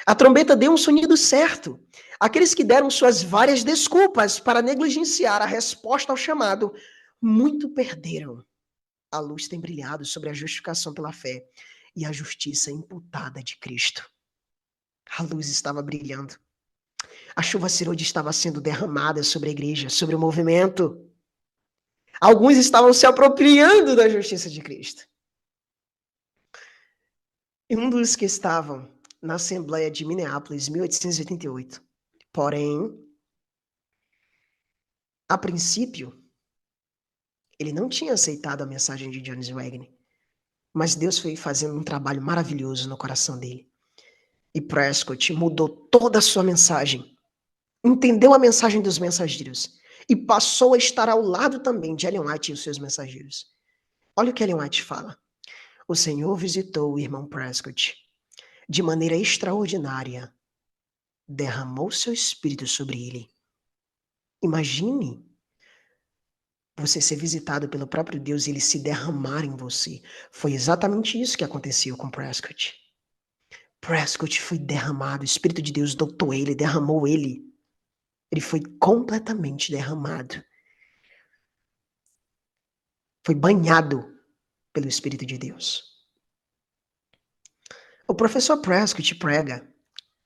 A trombeta deu um sonido certo. Aqueles que deram suas várias desculpas para negligenciar a resposta ao chamado, muito perderam. A luz tem brilhado sobre a justificação pela fé e a justiça imputada de Cristo. A luz estava brilhando. A chuva cirúrgica estava sendo derramada sobre a igreja, sobre o movimento. Alguns estavam se apropriando da justiça de Cristo. E um dos que estavam na Assembleia de Minneapolis, 1888, porém, a princípio, ele não tinha aceitado a mensagem de Jones Wagner, mas Deus foi fazendo um trabalho maravilhoso no coração dele. E Prescott mudou toda a sua mensagem, entendeu a mensagem dos mensageiros e passou a estar ao lado também de Ellen White e os seus mensageiros. Olha o que Ellen White fala. O Senhor visitou o irmão Prescott de maneira extraordinária, derramou seu espírito sobre ele. Imagine você ser visitado pelo próprio Deus e ele se derramar em você. Foi exatamente isso que aconteceu com Prescott. Prescott foi derramado, o Espírito de Deus dotou ele, derramou ele. Ele foi completamente derramado. Foi banhado pelo Espírito de Deus. O professor Prescott prega,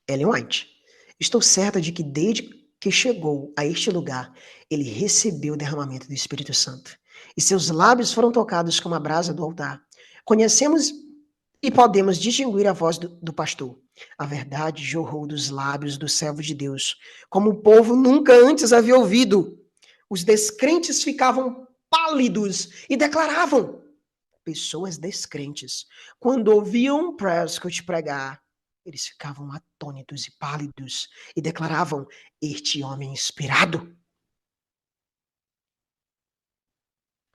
Ellen White, estou certa de que desde que chegou a este lugar, ele recebeu o derramamento do Espírito Santo. E seus lábios foram tocados como a brasa do altar. Conhecemos e podemos distinguir a voz do pastor. A verdade jorrou dos lábios do servo de Deus, como o povo nunca antes havia ouvido. Os descrentes ficavam pálidos e declaravam. Pessoas descrentes, quando ouviam Prescott pregar, eles ficavam atônitos e pálidos e declaravam: este homem inspirado.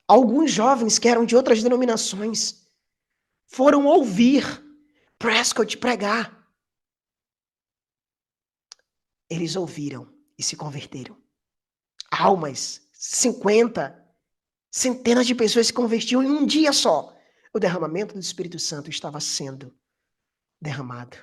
Alguns jovens que eram de outras denominações foram ouvir Prescott pregar. Eles ouviram e se converteram. Almas, 50, centenas de pessoas se convertiam em um dia só. O derramamento do Espírito Santo estava sendo derramado.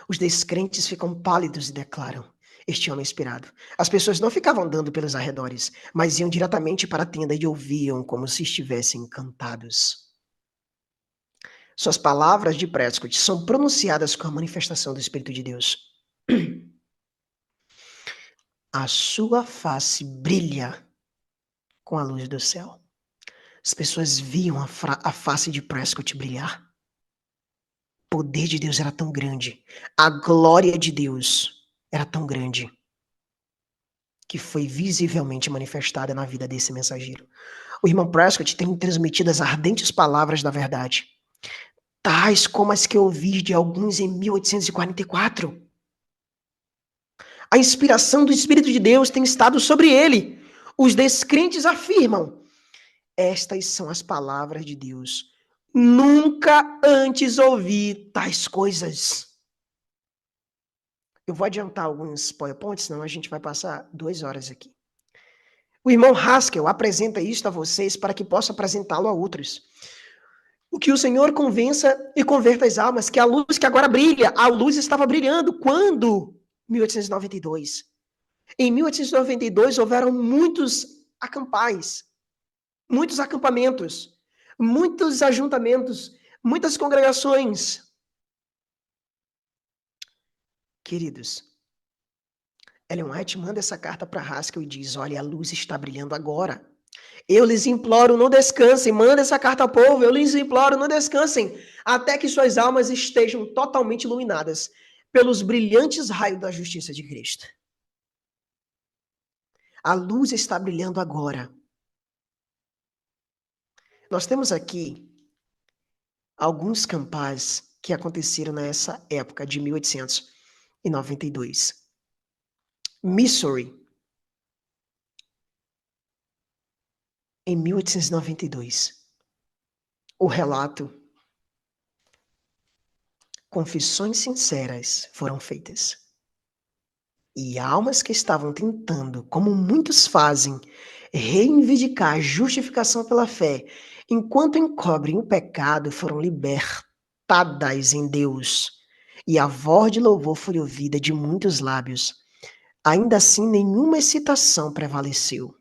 Os descrentes ficam pálidos e declaram: este homem é inspirado. As pessoas não ficavam andando pelos arredores, mas iam diretamente para a tenda e ouviam como se estivessem encantados. Suas palavras de Prescott são pronunciadas com a manifestação do Espírito de Deus. A sua face brilha com a luz do céu. As pessoas viam a face de Prescott brilhar. O poder de Deus era tão grande. A glória de Deus era tão grande que foi visivelmente manifestada na vida desse mensageiro. O irmão Prescott tem transmitido as ardentes palavras da verdade, tais como as que eu ouvi de alguns em 1844. A inspiração do Espírito de Deus tem estado sobre ele. Os descrentes afirmam: estas são as palavras de Deus. Nunca antes ouvi tais coisas. Eu vou adiantar alguns PowerPoints, senão a gente vai passar 2 horas aqui. O irmão Haskell apresenta isto a vocês para que possa apresentá-lo a outros. O que o Senhor convença e converta as almas, que a luz que agora brilha, a luz estava brilhando quando? 1892. Em 1892 houveram muitos acampais, muitos acampamentos, muitos ajuntamentos, muitas congregações. Queridos, Ellen White manda essa carta para Haskell e diz: olha, a luz está brilhando agora. Eu lhes imploro, não descansem. Manda essa carta ao povo. Eu lhes imploro, não descansem, até que suas almas estejam totalmente iluminadas pelos brilhantes raios da justiça de Cristo. A luz está brilhando agora. Nós temos aqui alguns campais que aconteceram nessa época de 1892. Missouri, em 1892. O relato: confissões sinceras foram feitas. E almas que estavam tentando, como muitos fazem, reivindicar a justificação pela fé, enquanto encobrem o pecado, foram libertadas em Deus, e a voz de louvor foi ouvida de muitos lábios. Ainda assim, nenhuma excitação prevaleceu.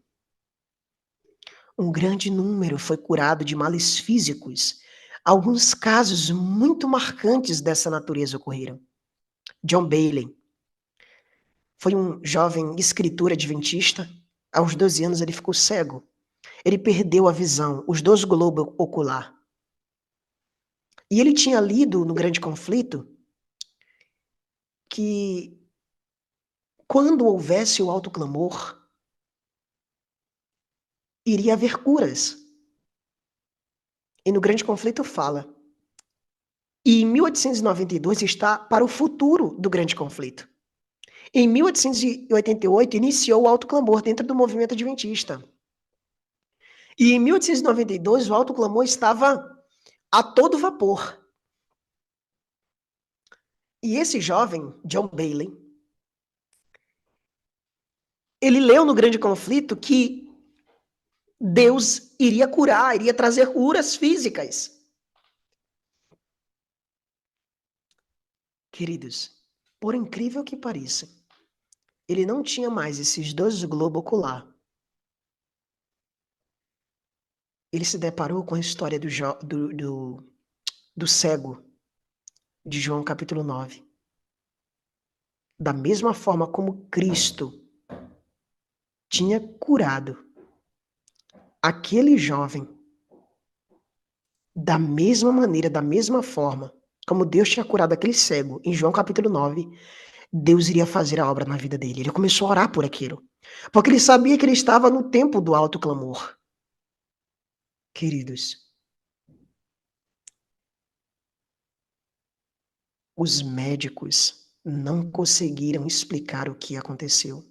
Um grande número foi curado de males físicos. Alguns casos muito marcantes dessa natureza ocorreram. John Bailey foi um jovem escritor adventista. Aos 12 anos ele ficou cego. Ele perdeu a visão, os dois globos ocular. E ele tinha lido no Grande Conflito que quando houvesse o alto clamor, iria haver curas. E no Grande Conflito fala. E em 1892 está para o futuro do Grande Conflito. Em 1888 iniciou o alto clamor dentro do movimento adventista. E em 1892 o alto clamor estava a todo vapor. E esse jovem, John Bailey, ele leu no Grande Conflito que Deus iria curar, iria trazer curas físicas. Queridos, por incrível que pareça, ele não tinha mais esses dois globos ocular. Ele se deparou com a história do cego de João capítulo 9. Da mesma forma como Cristo tinha curado aquele jovem, da mesma maneira, da mesma forma, como Deus tinha curado aquele cego, em João capítulo 9, Deus iria fazer a obra na vida dele. Ele começou a orar por aquilo, porque ele sabia que ele estava no tempo do alto clamor. Queridos, os médicos não conseguiram explicar o que aconteceu.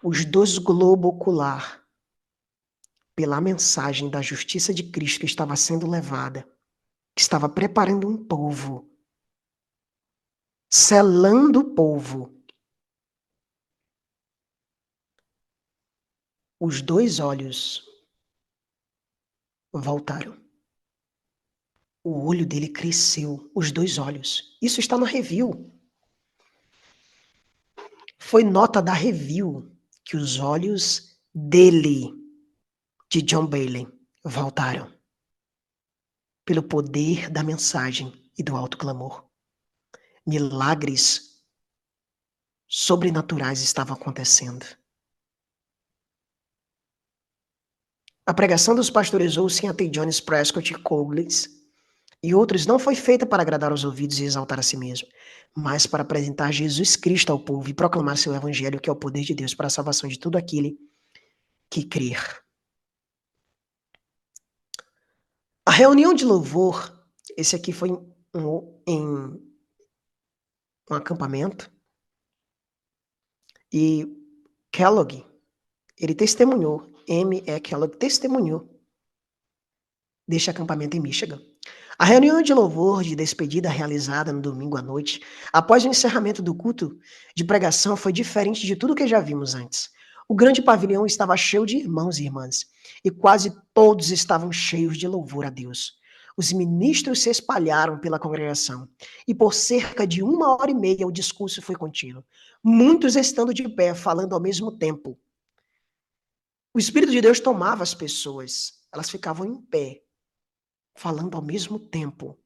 Os dois globos ocular, pela mensagem da justiça de Cristo que estava sendo levada, que estava preparando um povo, selando o povo, os dois olhos voltaram. O olho dele cresceu, os dois olhos. Isso está na review. Foi nota da review que os olhos dele, de John Bailey, voltaram. Pelo poder da mensagem e do alto clamor. Milagres sobrenaturais estavam acontecendo. A pregação dos pastores Olsen, A.T. Jones, Prescott e Coughlin e outros não foi feita para agradar aos ouvidos e exaltar a si mesmo, mas para apresentar Jesus Cristo ao povo e proclamar seu evangelho, que é o poder de Deus para a salvação de todo aquele que crer. A reunião de louvor, esse aqui foi em um acampamento, e Kellogg, ele testemunhou, M.E. Kellogg testemunhou deste acampamento em Michigan. A reunião de louvor de despedida realizada no domingo à noite, após o encerramento do culto de pregação, foi diferente de tudo que já vimos antes. O grande pavilhão estava cheio de irmãos e irmãs, e quase todos estavam cheios de louvor a Deus. Os ministros se espalharam pela congregação, e por cerca de 1h30 o discurso foi contínuo, muitos estando de pé, falando ao mesmo tempo. O Espírito de Deus tomava as pessoas, elas ficavam em pé, falando ao mesmo tempo.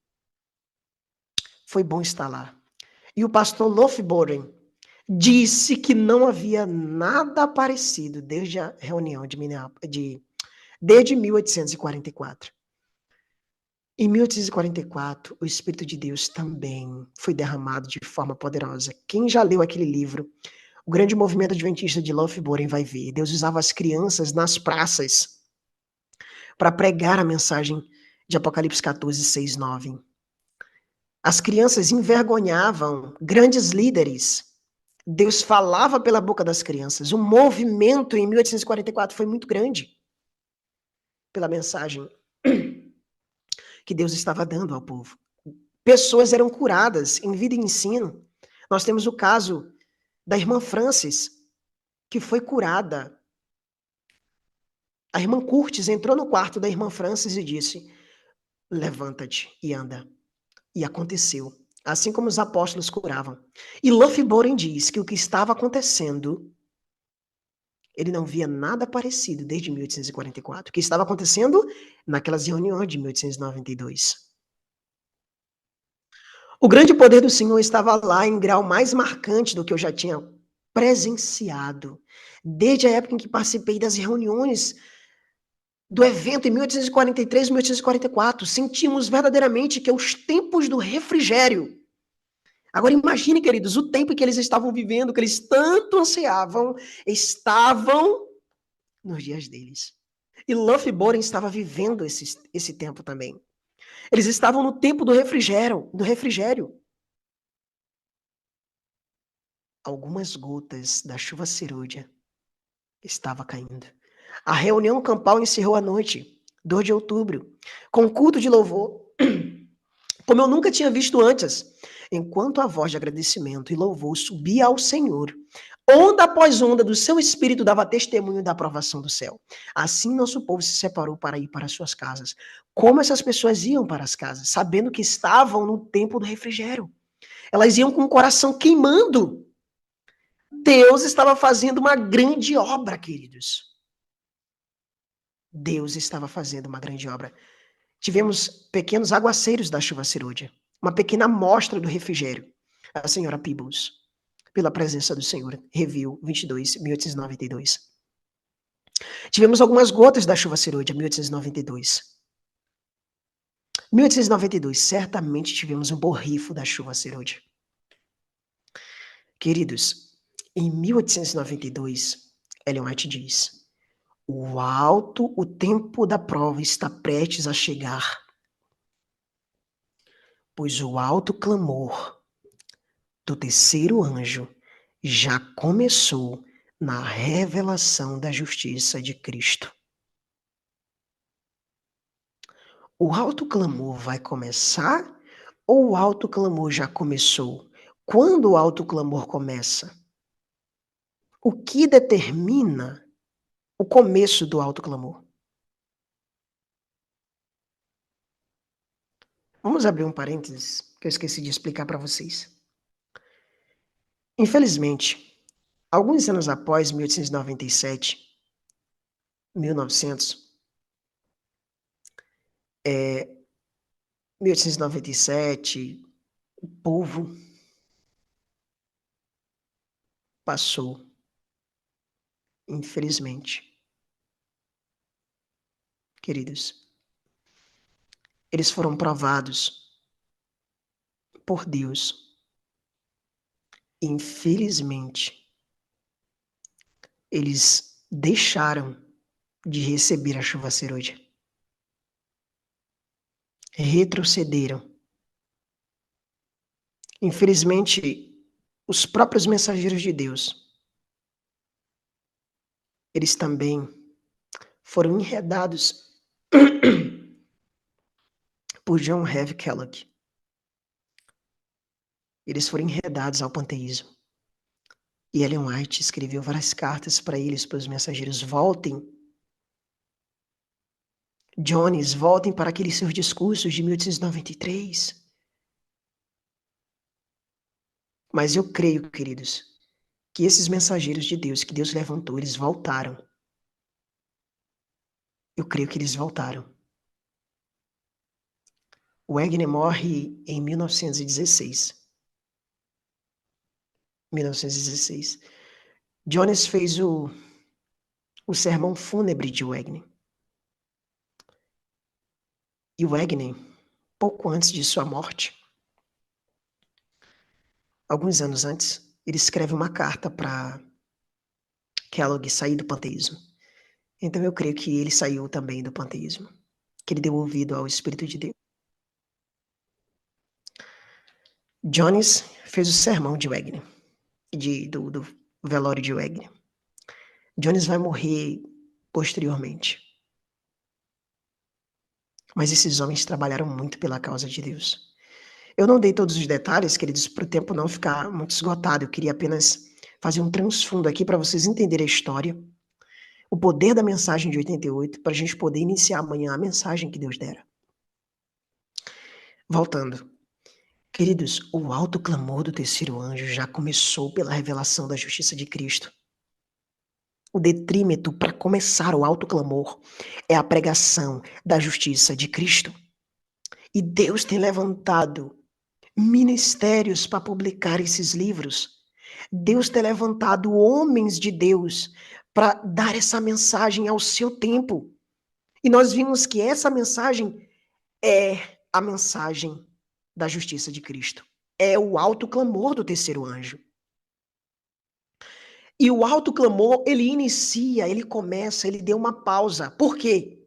Foi bom estar lá. E o pastor Lofgren disse que não havia nada parecido desde a reunião de Minneapolis, desde 1844. Em 1844, o Espírito de Deus também foi derramado de forma poderosa. Quem já leu aquele livro, o grande movimento adventista de Lofgren, vai ver. Deus usava as crianças nas praças para pregar a mensagem de Apocalipse 14, 6, 9. As crianças envergonhavam grandes líderes. Deus falava pela boca das crianças. O movimento em 1844 foi muito grande pela mensagem que Deus estava dando ao povo. Pessoas eram curadas em vida e ensino. Nós temos o caso da irmã Francis, que foi curada. A irmã Curtis entrou no quarto da irmã Frances e disse: levanta-te e anda. E aconteceu, assim como os apóstolos curavam. E Lovejoy diz que o que estava acontecendo, ele não via nada parecido desde 1844. O que estava acontecendo naquelas reuniões de 1892. O grande poder do Senhor estava lá em grau mais marcante do que eu já tinha presenciado. Desde a época em que participei das reuniões do evento em 1843, 1844, sentimos verdadeiramente que os tempos do refrigério. Agora imagine, queridos, o tempo que eles estavam vivendo, que eles tanto ansiavam, estavam nos dias deles. E Lovejoy estava vivendo esse tempo também. Eles estavam no tempo do refrigério. Algumas gotas da chuva cerúlea estava caindo. A reunião campal encerrou a noite, 2 de outubro, com culto de louvor, como eu nunca tinha visto antes. Enquanto a voz de agradecimento e louvor subia ao Senhor, onda após onda do seu espírito dava testemunho da aprovação do céu. Assim nosso povo se separou para ir para suas casas. Como essas pessoas iam para as casas? Sabendo que estavam no tempo do refrigério. Elas iam com o coração queimando. Deus estava fazendo uma grande obra, queridos. Deus estava fazendo uma grande obra. Tivemos pequenos aguaceiros da chuva cerúlea, uma pequena amostra do refrigério. A senhora Peebles, pela presença do Senhor, Review 22, 1892. Tivemos algumas gotas da chuva cerúlea, 1892. 1892, certamente tivemos um borrifo da chuva cerúlea. Queridos, em 1892, Ellen White diz: o tempo da prova está prestes a chegar, pois o alto clamor do terceiro anjo já começou na revelação da justiça de Cristo. O alto clamor vai começar ou o alto clamor já começou? Quando o alto clamor começa? O que determina o começo do alto clamor? Vamos abrir um parênteses que eu esqueci de explicar para vocês. Infelizmente, alguns anos após 1897, 1900, 1897, o povo passou, infelizmente. Queridos, eles foram provados por Deus. Infelizmente, eles deixaram de receber a chuva cerúlea. Retrocederam. Infelizmente, os próprios mensageiros de Deus, eles também foram enredados por John Heavy Kellogg. Eles foram enredados ao panteísmo. E Ellen White escreveu várias cartas para eles, para os mensageiros: voltem. Jones, voltem para aqueles seus discursos de 1893. Mas eu creio, queridos, que esses mensageiros de Deus, que Deus levantou, eles voltaram. Eu creio que eles voltaram. Wagner morre em 1916. 1916. Jones fez o sermão fúnebre de Wagner. E Wagner, pouco antes de sua morte, alguns anos antes, ele escreve uma carta para Kellogg sair do panteísmo. Então eu creio que ele saiu também do panteísmo, que ele deu ouvido ao Espírito de Deus. Jones fez o sermão de Wagner, do velório de Wagner. Jones vai morrer posteriormente. Mas esses homens trabalharam muito pela causa de Deus. Eu não dei todos os detalhes, queridos, para o tempo não ficar muito esgotado. Eu queria apenas fazer um transfundo aqui para vocês entenderem a história. O poder da mensagem de 88 para a gente poder iniciar amanhã a mensagem que Deus dera. Voltando. Queridos, o alto clamor do terceiro anjo já começou pela revelação da justiça de Cristo. O detrímetro para começar o alto clamor é a pregação da justiça de Cristo. E Deus tem levantado ministérios para publicar esses livros. Deus tem levantado homens de Deus para dar essa mensagem ao seu tempo. E nós vimos que essa mensagem é a mensagem da justiça de Cristo. É o alto clamor do terceiro anjo. E o alto clamor, ele inicia, ele começa, ele deu uma pausa. Por quê?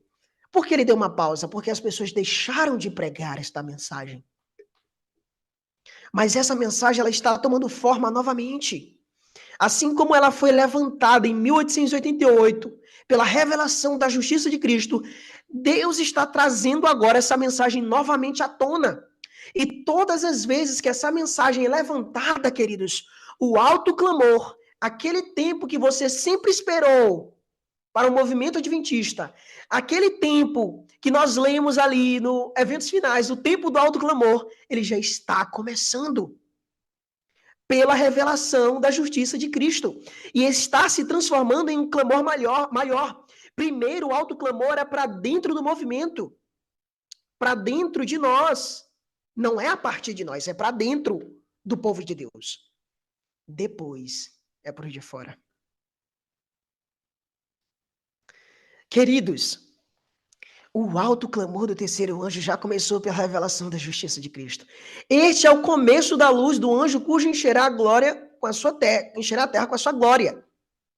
Por que ele deu uma pausa? Porque as pessoas deixaram de pregar esta mensagem. Mas essa mensagem, ela está tomando forma novamente. Assim como ela foi levantada em 1888 pela revelação da justiça de Cristo, Deus está trazendo agora essa mensagem novamente à tona. E todas as vezes que essa mensagem é levantada, queridos, o alto clamor, aquele tempo que você sempre esperou para o movimento adventista, aquele tempo que nós lemos ali no Eventos Finais, o tempo do alto clamor, ele já está começando pela revelação da justiça de Cristo e está se transformando em um clamor maior. Primeiro, o alto clamor é para dentro do movimento, para dentro de nós. Não é a partir de nós, é para dentro do povo de Deus. Depois, é por de fora. Queridos, o alto clamor do terceiro anjo já começou pela revelação da justiça de Cristo. Este é o começo da luz do anjo cujo encherá a glória com a sua terra, encherá a terra com a sua glória.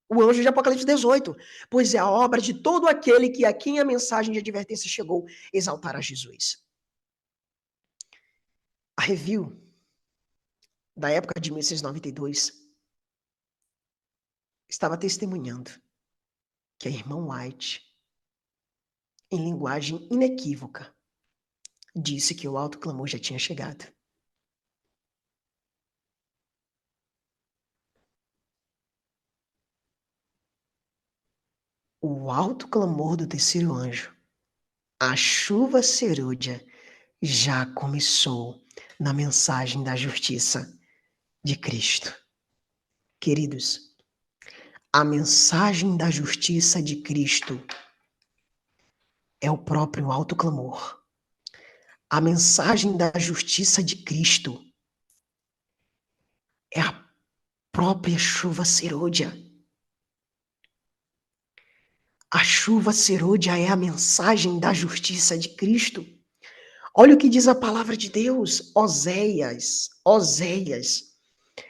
O anjo de Apocalipse 18. Pois é a obra de todo aquele que a quem a mensagem de advertência chegou, exaltar a Jesus. A review da época de 1692 estava testemunhando que a irmã White, em linguagem inequívoca, disse que o alto clamor já tinha chegado. O alto clamor do terceiro anjo, a chuva serúdia, já começou na mensagem da justiça de Cristo. Queridos, a mensagem da justiça de Cristo é o próprio alto clamor. A mensagem da justiça de Cristo é a própria chuva serôdia. A chuva serôdia é a mensagem da justiça de Cristo. Olha o que diz a palavra de Deus, Oséias,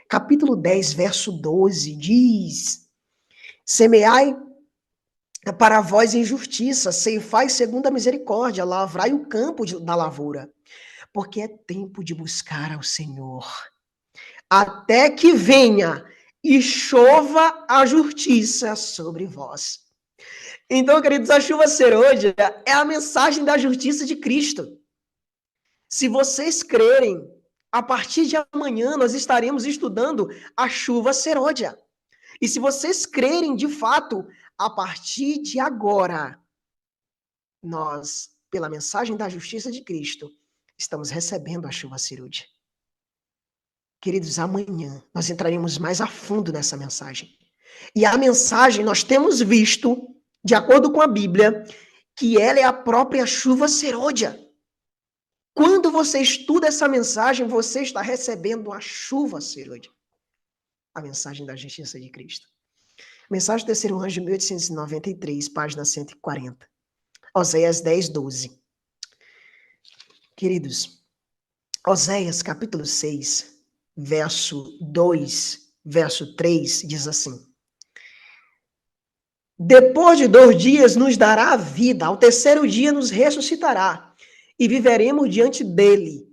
capítulo 10, verso 12, diz: semeai para vós em justiça, ceifai segundo a misericórdia, lavrai o campo da lavoura, porque é tempo de buscar ao Senhor, até que venha e chova a justiça sobre vós. Então, queridos, a chuva serôdia é a mensagem da justiça de Cristo. Se vocês crerem, a partir de amanhã nós estaremos estudando a chuva serôdia. E se vocês crerem de fato, a partir de agora, nós, pela mensagem da justiça de Cristo, estamos recebendo a chuva serúdia. Queridos, amanhã nós entraremos mais a fundo nessa mensagem. E a mensagem, nós temos visto, de acordo com a Bíblia, que ela é a própria chuva serôdia. Quando você estuda essa mensagem, você está recebendo a chuva serôdia. A mensagem da justiça de Cristo. Mensagem do terceiro anjo, 1893, página 140. Oséias 10, 12. Queridos, Oséias capítulo 6, verso 2, verso 3, diz assim: depois de 2 dias nos dará a vida, ao terceiro dia nos ressuscitará, e viveremos diante dele.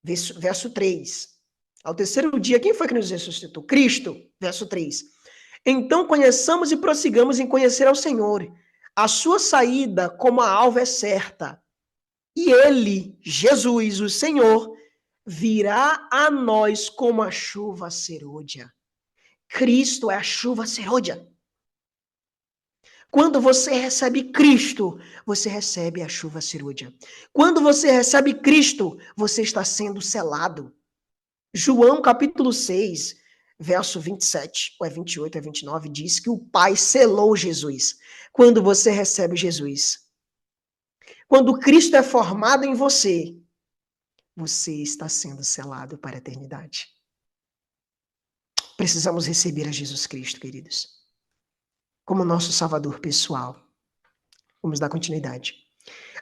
Verso 3. Ao terceiro dia, quem foi que nos ressuscitou? Cristo. Verso 3. Então conheçamos e prossigamos em conhecer ao Senhor. A sua saída como a alva é certa. E ele, Jesus, o Senhor, virá a nós como a chuva serôdia. Cristo é a chuva serôdia. Quando você recebe Cristo, você recebe a chuva serôdia. Quando você recebe Cristo, você está sendo selado. João capítulo 6, verso 27, ou é 28, é 29, diz que o Pai selou Jesus. Quando você recebe Jesus. Quando Cristo é formado em você, você está sendo selado para a eternidade. Precisamos receber a Jesus Cristo, queridos, como nosso Salvador pessoal. Vamos dar continuidade.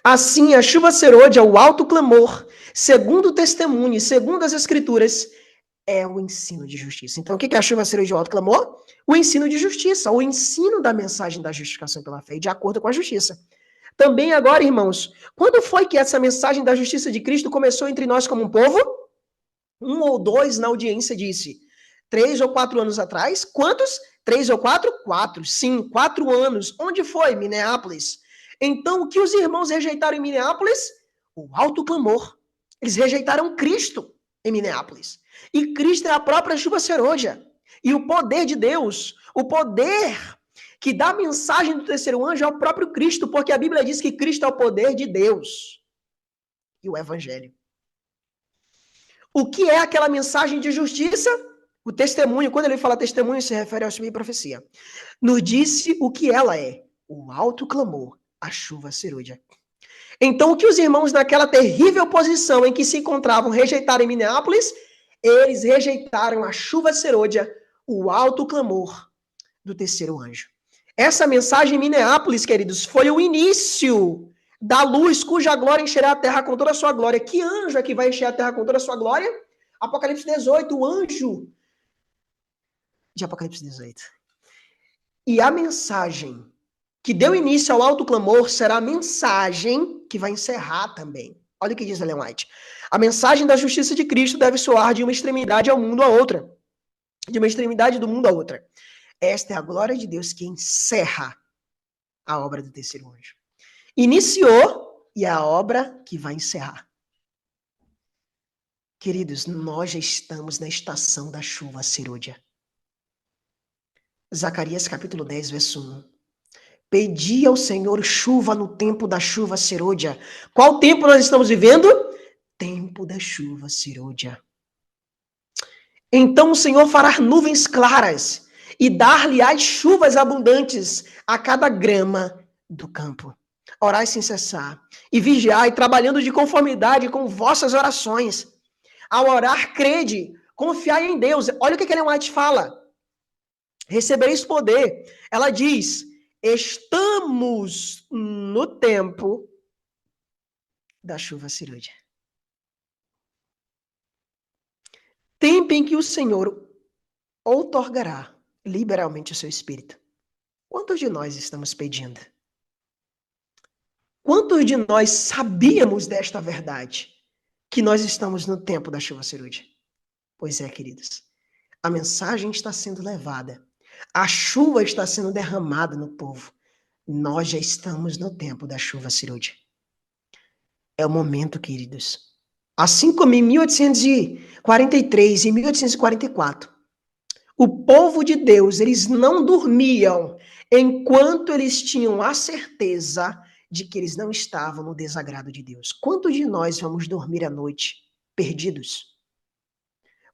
Assim, a chuva serôdia, o alto clamor, segundo o testemunho, segundo as Escrituras, é o ensino de justiça. Então, o que é a chuva serôdia e o alto clamor? O ensino de justiça, o ensino da mensagem da justificação pela fé, de acordo com a justiça. Também agora, irmãos, quando foi que essa mensagem da justiça de Cristo começou entre nós como um povo? 1 ou 2 na audiência disse. 3 ou 4 anos atrás. Quantos? 3 ou 4? 4. Sim, 4 anos. Onde foi? Minneapolis. Então, o que os irmãos rejeitaram em Minneapolis? O alto clamor. Eles rejeitaram Cristo em Minneapolis. E Cristo é a própria chuva serôdia. E o poder de Deus, o poder que dá a mensagem do terceiro anjo é o próprio Cristo, porque a Bíblia diz que Cristo é o poder de Deus. E o Evangelho. O que é aquela mensagem de justiça? O testemunho, quando ele fala testemunho, se refere ao subir profecia. Nos disse o que ela é: o alto clamor, a chuva serôdia. Então, o que os irmãos naquela terrível posição em que se encontravam rejeitaram em Minneapolis, eles rejeitaram a chuva serôdia, o alto clamor do terceiro anjo. Essa mensagem em Minneapolis, queridos, foi o início da luz cuja glória encherá a terra com toda a sua glória. Que anjo é que vai encher a terra com toda a sua glória? Apocalipse 18, o anjo de Apocalipse 18. E a mensagem que deu início ao alto clamor será a mensagem que vai encerrar também. Olha o que diz Ellen White. A mensagem da justiça de Cristo deve soar de uma extremidade ao mundo à outra. De uma extremidade do mundo à outra. Esta é a glória de Deus que encerra a obra do terceiro anjo. Iniciou e é a obra que vai encerrar. Queridos, nós já estamos na estação da chuva serôdia. Zacarias capítulo 10, verso 1. Pedi ao Senhor chuva no tempo da chuva serôdia. Qual tempo nós estamos vivendo? Tempo da chuva serôdia. Então o Senhor fará nuvens claras e dar-lhe as chuvas abundantes a cada grama do campo. Orai sem cessar e vigiai, trabalhando de conformidade com vossas orações. Ao orar, crede, confiai em Deus. Olha o que Ellen White fala. Recebereis poder. Ela diz, estamos no tempo da chuva serôdia. Tempo em que o Senhor outorgará liberalmente o seu Espírito. Quantos de nós estamos pedindo? Quantos de nós sabíamos desta verdade? Que nós estamos no tempo da chuva serôdia? Pois é, queridos. A mensagem está sendo levada. A chuva está sendo derramada no povo. Nós já estamos no tempo da chuva serôdia. É o momento, queridos. Assim como em 1843 e 1844, o povo de Deus, eles não dormiam enquanto eles tinham a certeza de que eles não estavam no desagrado de Deus. Quantos de nós vamos dormir à noite perdidos?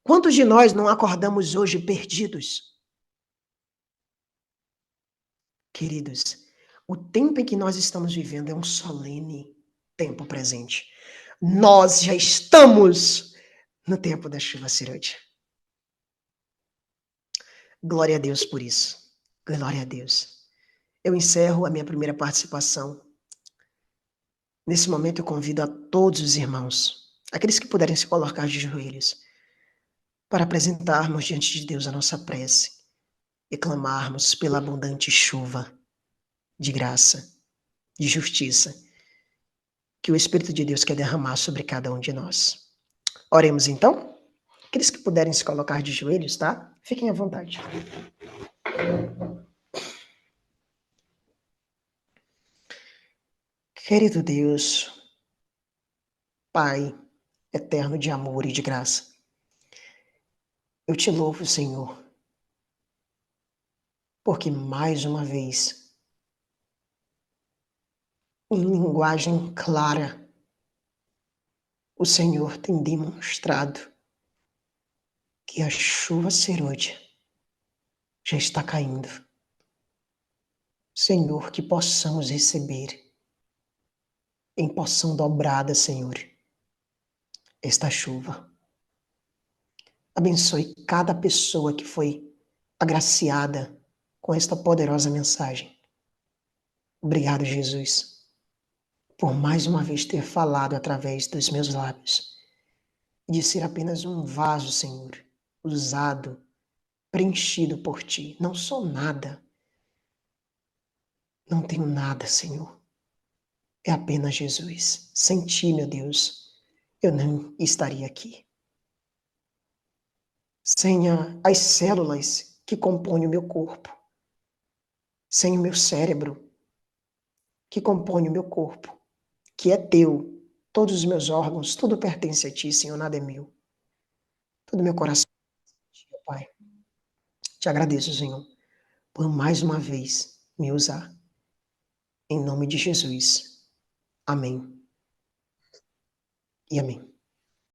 Quantos de nós não acordamos hoje perdidos? Queridos, o tempo em que nós estamos vivendo é um solene tempo presente. Nós já estamos no tempo da chuva serôdia. Glória a Deus por isso. Glória a Deus. Eu encerro a minha primeira participação. Nesse momento eu convido a todos os irmãos, aqueles que puderem se colocar de joelhos, para apresentarmos diante de Deus a nossa prece e clamarmos pela abundante chuva de graça, de justiça, que o Espírito de Deus quer derramar sobre cada um de nós. Oremos então? Aqueles que puderem se colocar de joelhos, tá? Fiquem à vontade. Querido Deus, Pai eterno de amor e de graça, eu te louvo, Senhor, porque mais uma vez em linguagem clara, o Senhor tem demonstrado que a chuva serôdia já está caindo. Senhor, que possamos receber em porção dobrada, Senhor, esta chuva. Abençoe cada pessoa que foi agraciada com esta poderosa mensagem. Obrigado, Jesus, por mais uma vez ter falado através dos meus lábios e de ser apenas um vaso, Senhor, usado, preenchido por Ti. Não sou nada, não tenho nada, Senhor. É apenas Jesus. Sem Ti, meu Deus, eu não estaria aqui. Sem as células que compõem o meu corpo, sem o meu cérebro que compõe o meu corpo, que é Teu, todos os meus órgãos, tudo pertence a Ti, Senhor, nada é meu. Todo meu coração, Pai. Te agradeço, Senhor, por mais uma vez me usar. Em nome de Jesus. Amém. E amém.